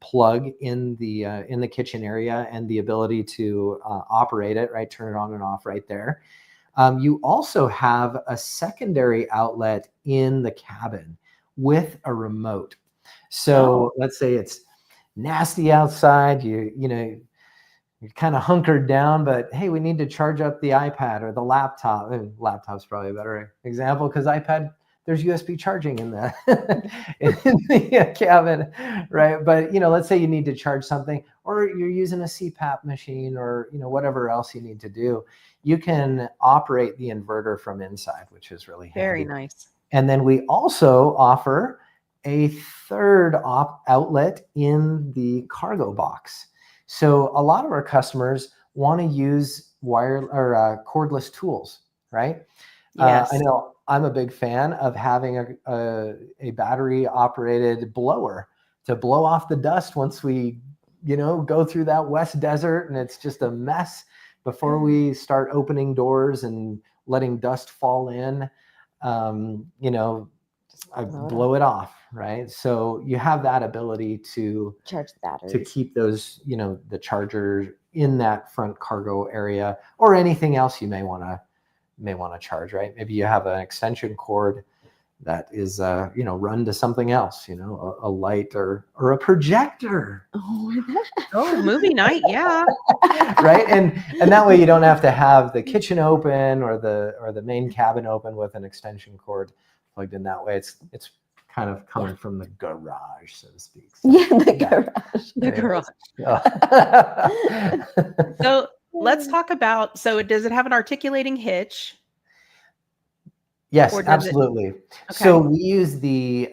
plug in the kitchen area, and the ability to operate it, right? Turn it on and off right there. You also have a secondary outlet in the cabin with a remote. So let's say it's nasty outside, you're kind of hunkered down, but hey, we need to charge up the iPad or the laptop. And laptop's probably a better example, because iPad, there's USB charging in the in the cabin, right? But let's say you need to charge something, or you're using a CPAP machine, or whatever else you need to do. You can operate the inverter from inside, which is really handy. Very nice. And then we also offer a third outlet in the cargo box. So a lot of our customers want to use cordless tools, right? Yes. I know I'm a big fan of having a battery operated blower to blow off the dust once we, go through that West Desert and it's just a mess before we start opening doors and letting dust fall in. you know, I blow it off, right? So you have that ability to charge the batteries, to keep those, you know, the charger in that front cargo area, or anything else you may want to charge, right? Maybe you have an extension cord that is, you know, run to something else, you know, a light or a projector. Oh, movie night, yeah. Right, and that way you don't have to have the kitchen open or the main cabin open with an extension cord plugged in that way. It's kind of coming from the garage, so to speak. So, garage. The garage. Oh. So let's talk about, so does it have an articulating hitch? Yes, absolutely. Okay. So we use the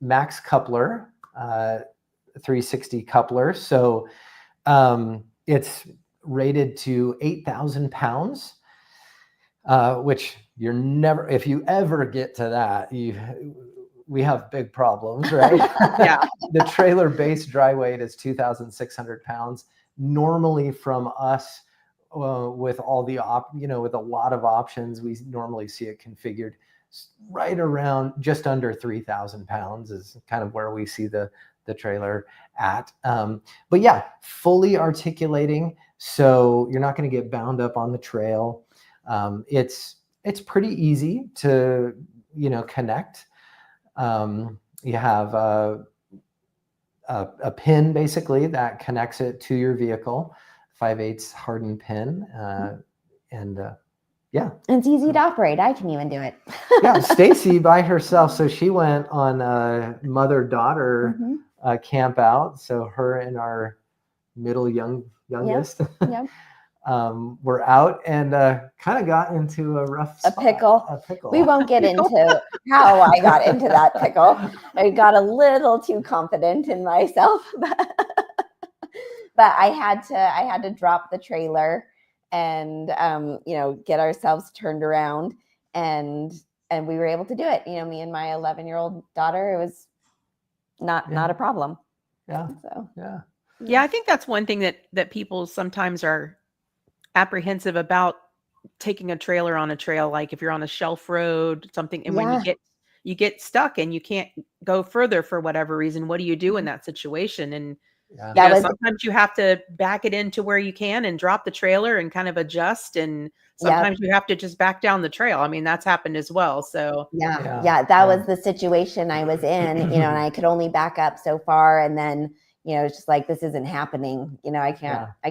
max coupler, 360 coupler. So it's rated to 8,000 pounds, which you're never, if you ever get to that, we have big problems, right? Yeah. The trailer base dry weight is 2,600 pounds. Normally from us, with all the with a lot of options, we normally see it configured right around just under 3,000 pounds is kind of where we see the trailer at. But yeah, fully articulating, so you're not going to get bound up on the trail. It's pretty easy to, you know, connect. You have a pin basically that connects it to your vehicle, 5/8 hardened pin, and yeah, it's easy to operate. I can even do it. Yeah, Stacy by herself. So she went on a mother-daughter camp out. So her and our youngest. Yep. We're out and kind of got into a rough spot. A pickle. We won't get into how I got into that pickle. I got a little too confident in myself, but I had to drop the trailer and you know, get ourselves turned around, and we were able to do it. You know, me and my 11-year-old daughter, it was not a problem. Yeah. So yeah, I think that's one thing that people sometimes are apprehensive about, taking a trailer on a trail. Like if you're on a shelf road, something, and when you get stuck and you can't go further for whatever reason, what do you do in that situation? And sometimes you have to back it into where you can and drop the trailer and kind of adjust. And sometimes you have to just back down the trail. I mean, that's happened as well. So that was the situation I was in, you know, and I could only back up so far. And then, you know, it's just like, this isn't happening. You know, I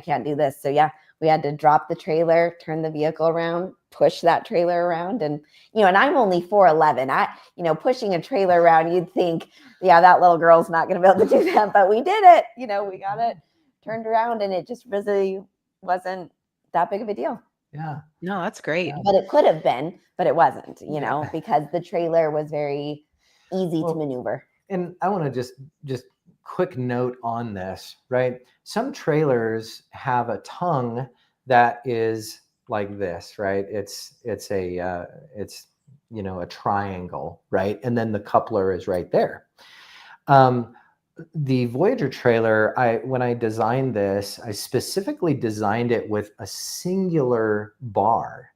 can't do this. So yeah, we had to drop the trailer, turn the vehicle around, push that trailer around. And, you know, and I'm only 4'11". You know, pushing a trailer around, you'd think, yeah, that little girl's not going to be able to do that. But we did it. You know, we got it turned around, and it just really wasn't that big of a deal. Yeah. No, that's great. But it could have been, but it wasn't, you know, because the trailer was very easy to maneuver. And I want to just quick note on this, right? Some trailers have a tongue that is like this, right? It's you know, a triangle, right? And then the coupler is right there. The Voyager trailer, when I designed this, I specifically designed it with a singular bar.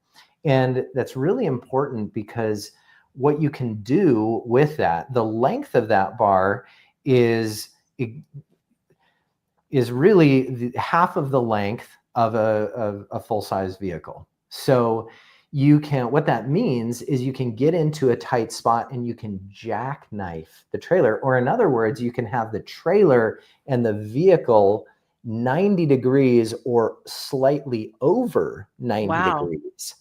And that's really important because what you can do with that, the length of that bar is really half of the length of a full-size vehicle. So you can, what that means is you can get into a tight spot and you can jackknife the trailer, or in other words, you can have the trailer and the vehicle 90 degrees or slightly over 90 degrees.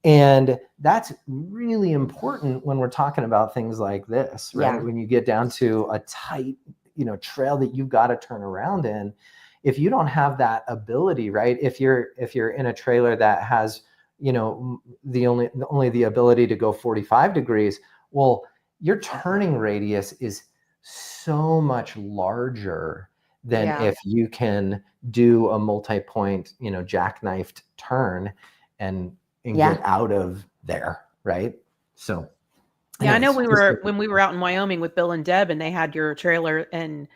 And that's really important when we're talking about things like this, right? When you get down to a tight, you know, trail that you've got to turn around in, if you don't have that ability, right? If you're in a trailer that has, you know, only the ability to go 45 degrees, well, your turning radius is so much larger than if you can do a multi-point, you know, jackknifed turn and get out of there, right? So I know when we were out in Wyoming with Bill and Deb, and they had your trailer and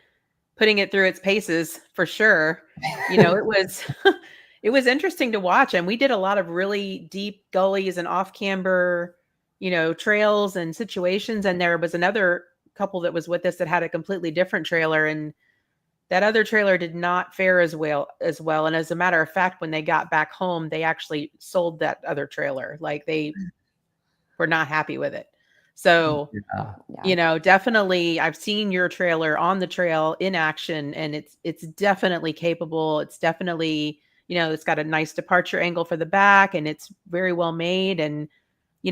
putting it through its paces, for sure. You know, it was it was interesting to watch. And we did a lot of really deep gullies and off camber, trails and situations. And there was another couple that was with us that had a completely different trailer, and that other trailer did not fare as well. And as a matter of fact, when they got back home, they actually sold that other trailer. Like, they were not happy with it. So, definitely I've seen your trailer on the trail in action, and it's definitely capable. It's definitely, it's got a nice departure angle for the back, and it's very well made. And,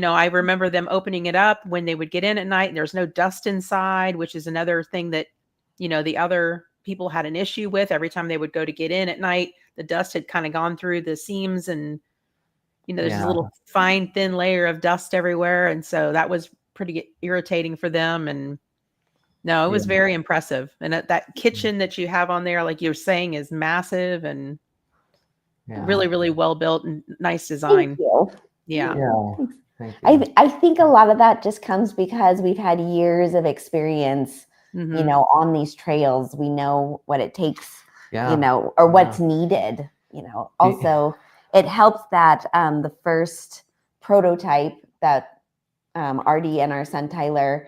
I remember them opening it up when they would get in at night, and there's no dust inside, which is another thing that, the other people had an issue with. Every time they would go to get in at night, the dust had kind of gone through the seams, and, there's a little fine, thin layer of dust everywhere. And so that was pretty irritating for them. And no, it was very impressive. And that kitchen that you have on there, like you're saying, is massive and really, really well built and nice design. Thank you. Yeah. Thank you. I think a lot of that just comes because we've had years of experience, on these trails. We know what it takes, or what's needed, also it helps that the first prototype that Artie and our son Tyler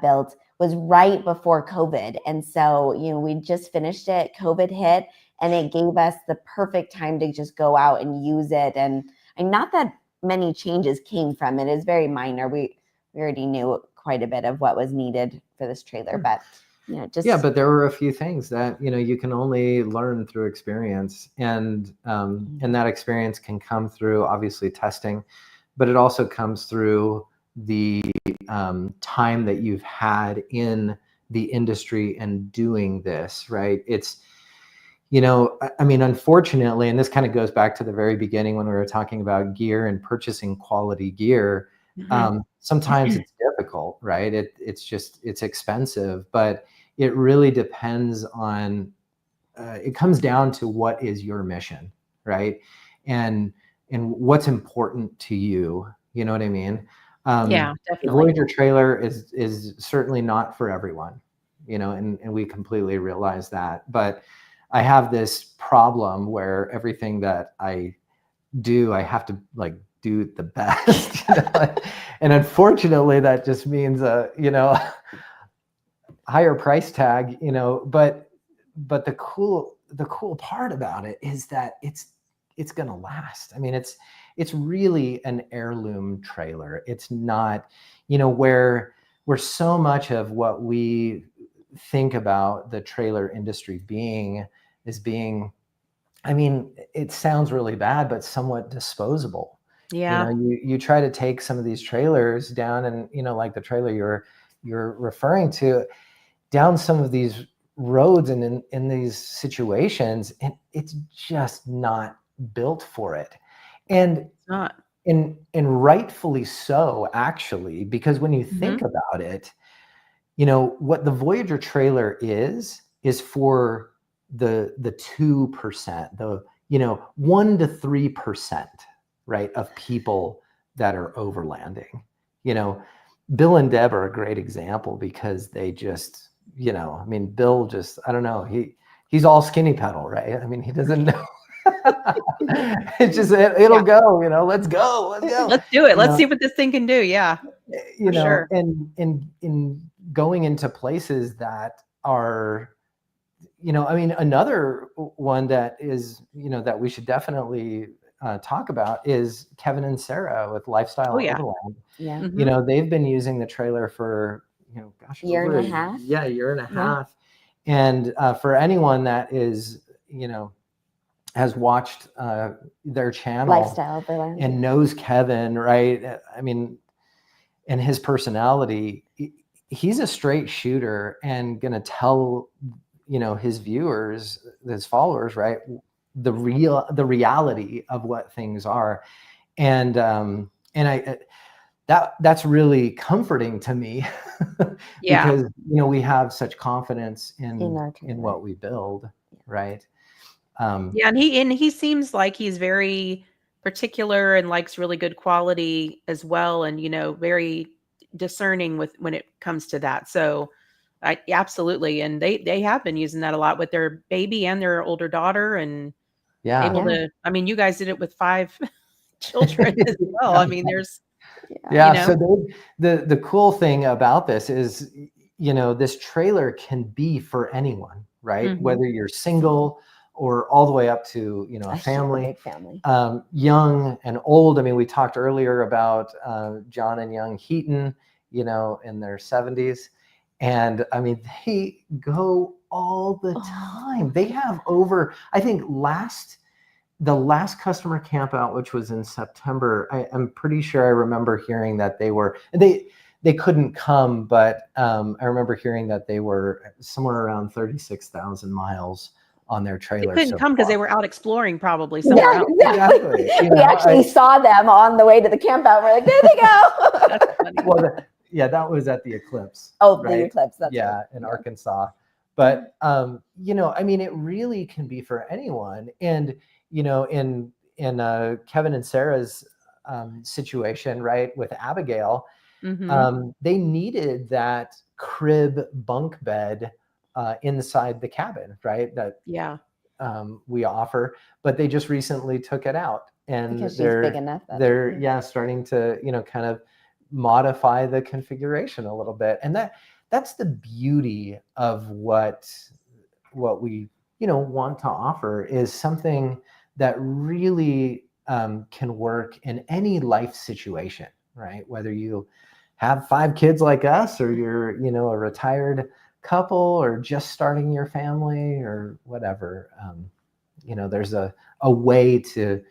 built was right before COVID. And so, we just finished it, COVID hit, and it gave us the perfect time to just go out and use it. And not that many changes came from it. It's very minor. We already knew quite a bit of what was needed for this trailer, but but there were a few things that you can only learn through experience, and that experience can come through obviously testing, but it also comes through the time that you've had in the industry and doing this, right? It's unfortunately, and this kind of goes back to the very beginning when we were talking about gear and purchasing quality gear. Sometimes it's difficult, right? It's expensive, but it really depends on, it comes down to what is your mission, right? And what's important to you, you know what I mean? Yeah, definitely. The Voyager trailer is certainly not for everyone, and we completely realize that. But I have this problem where everything that I do, I have to do the best. And unfortunately, that just means higher price tag, but the cool part about it is that it's going to last. I mean, it's really an heirloom trailer. It's not, where so much of what we think about the trailer industry being, it sounds really bad, but somewhat disposable. Yeah. You try to take some of these trailers down, and like the trailer you're referring to, down some of these roads and in these situations, and it's just not built for it. And it's not. And rightfully so, actually, because when you think about it, what the Voyager trailer is for the 2%, the 1 to 3%, right, of people that are overlanding. Bill and Deb are a great example, because they just, Bill just, I don't know, he's all skinny pedal, right? He doesn't know. It's just, it'll go, let's go. Let's do it. Let's see what this thing can do. Yeah. Sure. And in going into places that are, another one that is, that we should definitely talk about is Kevin and Sarah with Lifestyle Overland. Yeah. They've been using the trailer for, year and a half. Yeah, a year and a half. And for anyone that is, has watched their channel, Lifestyle Overland, and knows Kevin, right? And his personality, he's a straight shooter and gonna tell, his viewers, his followers, right, the reality of what things are. And that's really comforting to me. Because we have such confidence in what we build, right? And he seems like he's very particular and likes really good quality as well, and very discerning when it comes to that. So absolutely. And they have been using that a lot with their baby and their older daughter, and Yeah. able to, I mean, you guys did it with 5 children as well. I mean, there's, yeah. you know. So the cool thing about this is, this trailer can be for anyone, right? Mhm. Whether you're single or all the way up to, a family, big family. young and old. I mean, we talked earlier about John and young Heaton, in their 70s. And I mean, they go all the time. They have over, I think the last customer camp out, which was in September, I'm pretty sure I remember hearing that they couldn't come, but I remember hearing that they were somewhere around 36,000 miles on their They trailer. couldn't come because they were out exploring probably somewhere else. Exactly. We actually saw them on the way to the camp out. We're like, there they go. That's funny. Well, that was at the eclipse. Oh, right? the eclipse. That's right. In Arkansas. But, I mean, it really can be for anyone. And, in Kevin and Sarah's situation, right, with Abigail, they needed that crib bunk bed inside the cabin, right? That we offer, but they just recently took it out, and because they're she's big enough. They're starting to kind of modify the configuration a little bit, and that's the beauty of what we want to offer is something that really can work in any life situation, right? Whether you have 5 kids like us, or you're a retired couple, or just starting your family, or whatever, there's a way to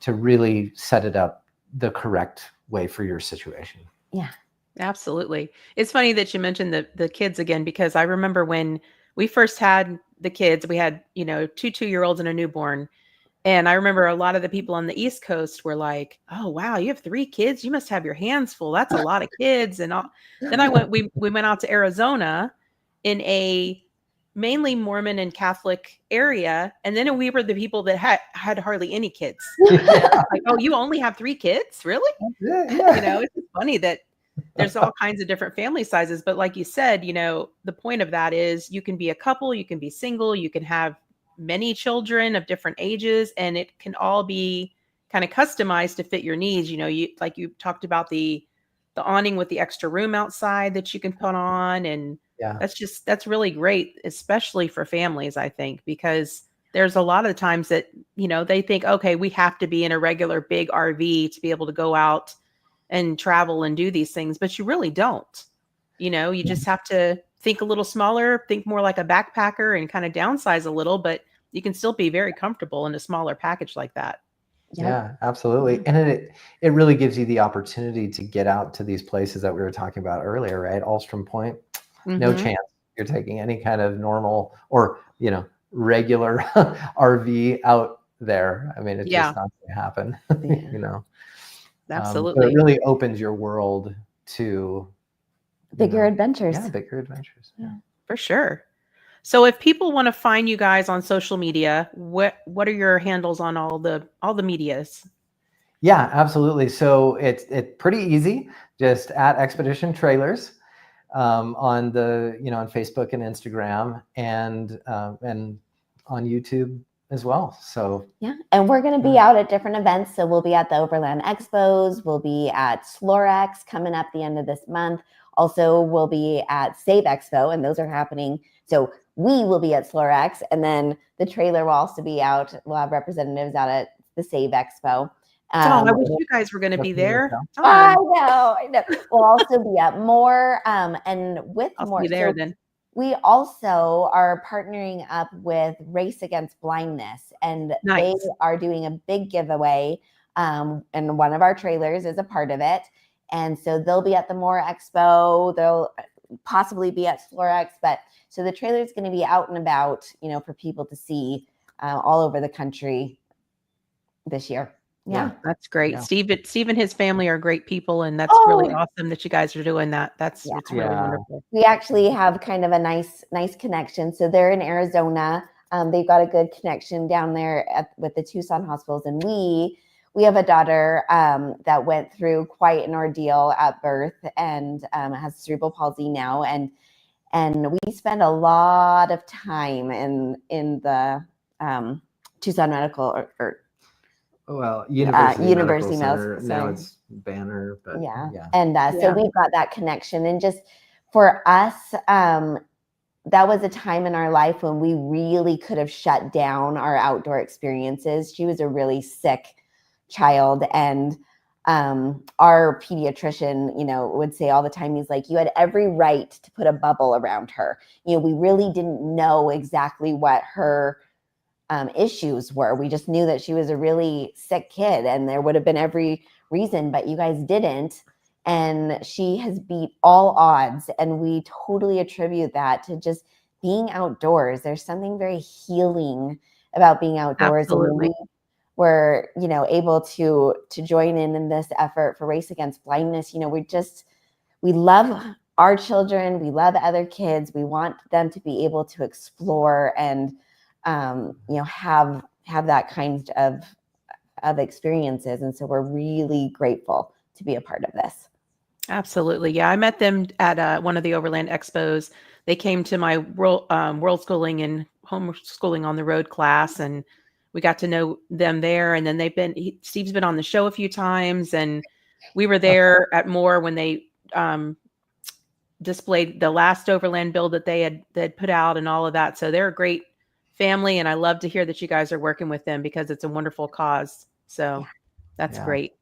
really set it up the correct way for your situation. Yeah, absolutely. It's funny that you mentioned the kids again, because I remember when we first had the kids, we had 2 2-year-olds and a newborn. And I remember a lot of the people on the East Coast were like, "Oh, wow, you have 3 kids? You must have your hands full. That's a lot of kids." And then we went out to Arizona in a mainly Mormon and Catholic area. And then we were the people that had hardly any kids. Like, "Oh, you only have 3 kids? Really?" Yeah. It's funny that there's all kinds of different family sizes. But like you said, the point of that is you can be a couple, you can be single, you can have many children of different ages, and it can all be kind of customized to fit your needs. You talked about the awning with the extra room outside that you can put on. And that's really great, especially for families, I think, because there's a lot of times that, they think, okay, we have to be in a regular big RV to be able to go out and travel and do these things, but you really don't. You just have to think a little smaller, think more like a backpacker, and kind of downsize a little, but you can still be very comfortable in a smaller package like that. Yeah, absolutely. And it really gives you the opportunity to get out to these places that we were talking about earlier, right? Allstrom Point, no chance you're taking any kind of normal or, regular RV out there. I mean, it's just not going to happen, Absolutely. But it really opens your world to bigger adventures. Yeah, bigger adventures. Yeah, for sure. So if people want to find you guys on social media, what are your handles on all the medias? Yeah, absolutely. So it's pretty easy. Just at Xpedition Trailers on the on Facebook and Instagram, and on YouTube as well. So yeah, and we're going to be out at different events. So we'll be at the Overland Expos. We'll be at Slorex coming up the end of this month. Also, we'll be at Save Expo, and those are happening. So we will be at Slorex, and then the trailer will also be out. We'll have representatives out at the Save Expo. I wish you guys were going to be there. I know. We'll also be at More, and with I'll More. See you there then. We also are partnering up with Race Against Blindness, and they are doing a big giveaway, and one of our trailers is a part of it. And so they'll be at the More Expo. They'll possibly be at Slorex, but so the trailer is going to be out and about, for people to see all over the country this year. Yeah, that's great. Yeah. Steve and his family are great people, and that's really awesome that you guys are doing that. It's really wonderful. We actually have kind of a nice connection. So they're in Arizona. They've got a good connection down there with the Tucson hospitals, and we have a daughter that went through quite an ordeal at birth and has cerebral palsy now, and we spend a lot of time in the Tucson Medical or well, University Medical Center. Now it's Banner, but yeah. And so we've got that connection. And just for us, that was a time in our life when we really could have shut down our outdoor experiences. She was a really sick child, and our pediatrician, would say all the time, he's like, you had every right to put a bubble around her. We really didn't know exactly what her issues were. We just knew that she was a really sick kid, and there would have been every reason, but you guys didn't. And she has beat all odds. And we totally attribute that to just being outdoors. There's something very healing about being outdoors. Absolutely. And we were, able to join in this effort for Race Against Blindness. We love our children. We love other kids. We want them to be able to explore and, have that kind of experiences. And so we're really grateful to be a part of this. Absolutely. Yeah. I met them at one of the Overland Expos. They came to my world schooling and homeschooling on the road class, and we got to know them there. And then Steve's been on the show a few times, and we were there at Moore when they displayed the last Overland build that they had put out and all of that. So they're a great family, and I love to hear that you guys are working with them because it's a wonderful cause. So that's great.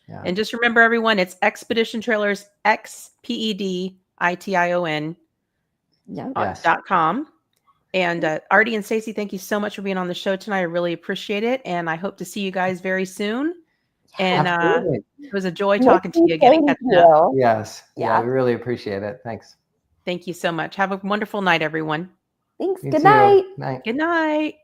Yeah. And just remember, everyone, it's Xpedition Trailers, Xpedition.com. And Artie and Stacy, thank you so much for being on the show tonight. I really appreciate it. And I hope to see you guys very soon. And it was a joy talking to you again. Yes. Yeah, we really appreciate it. Thanks. Thank you so much. Have a wonderful night, everyone. Thanks. Good night. Night. Good night.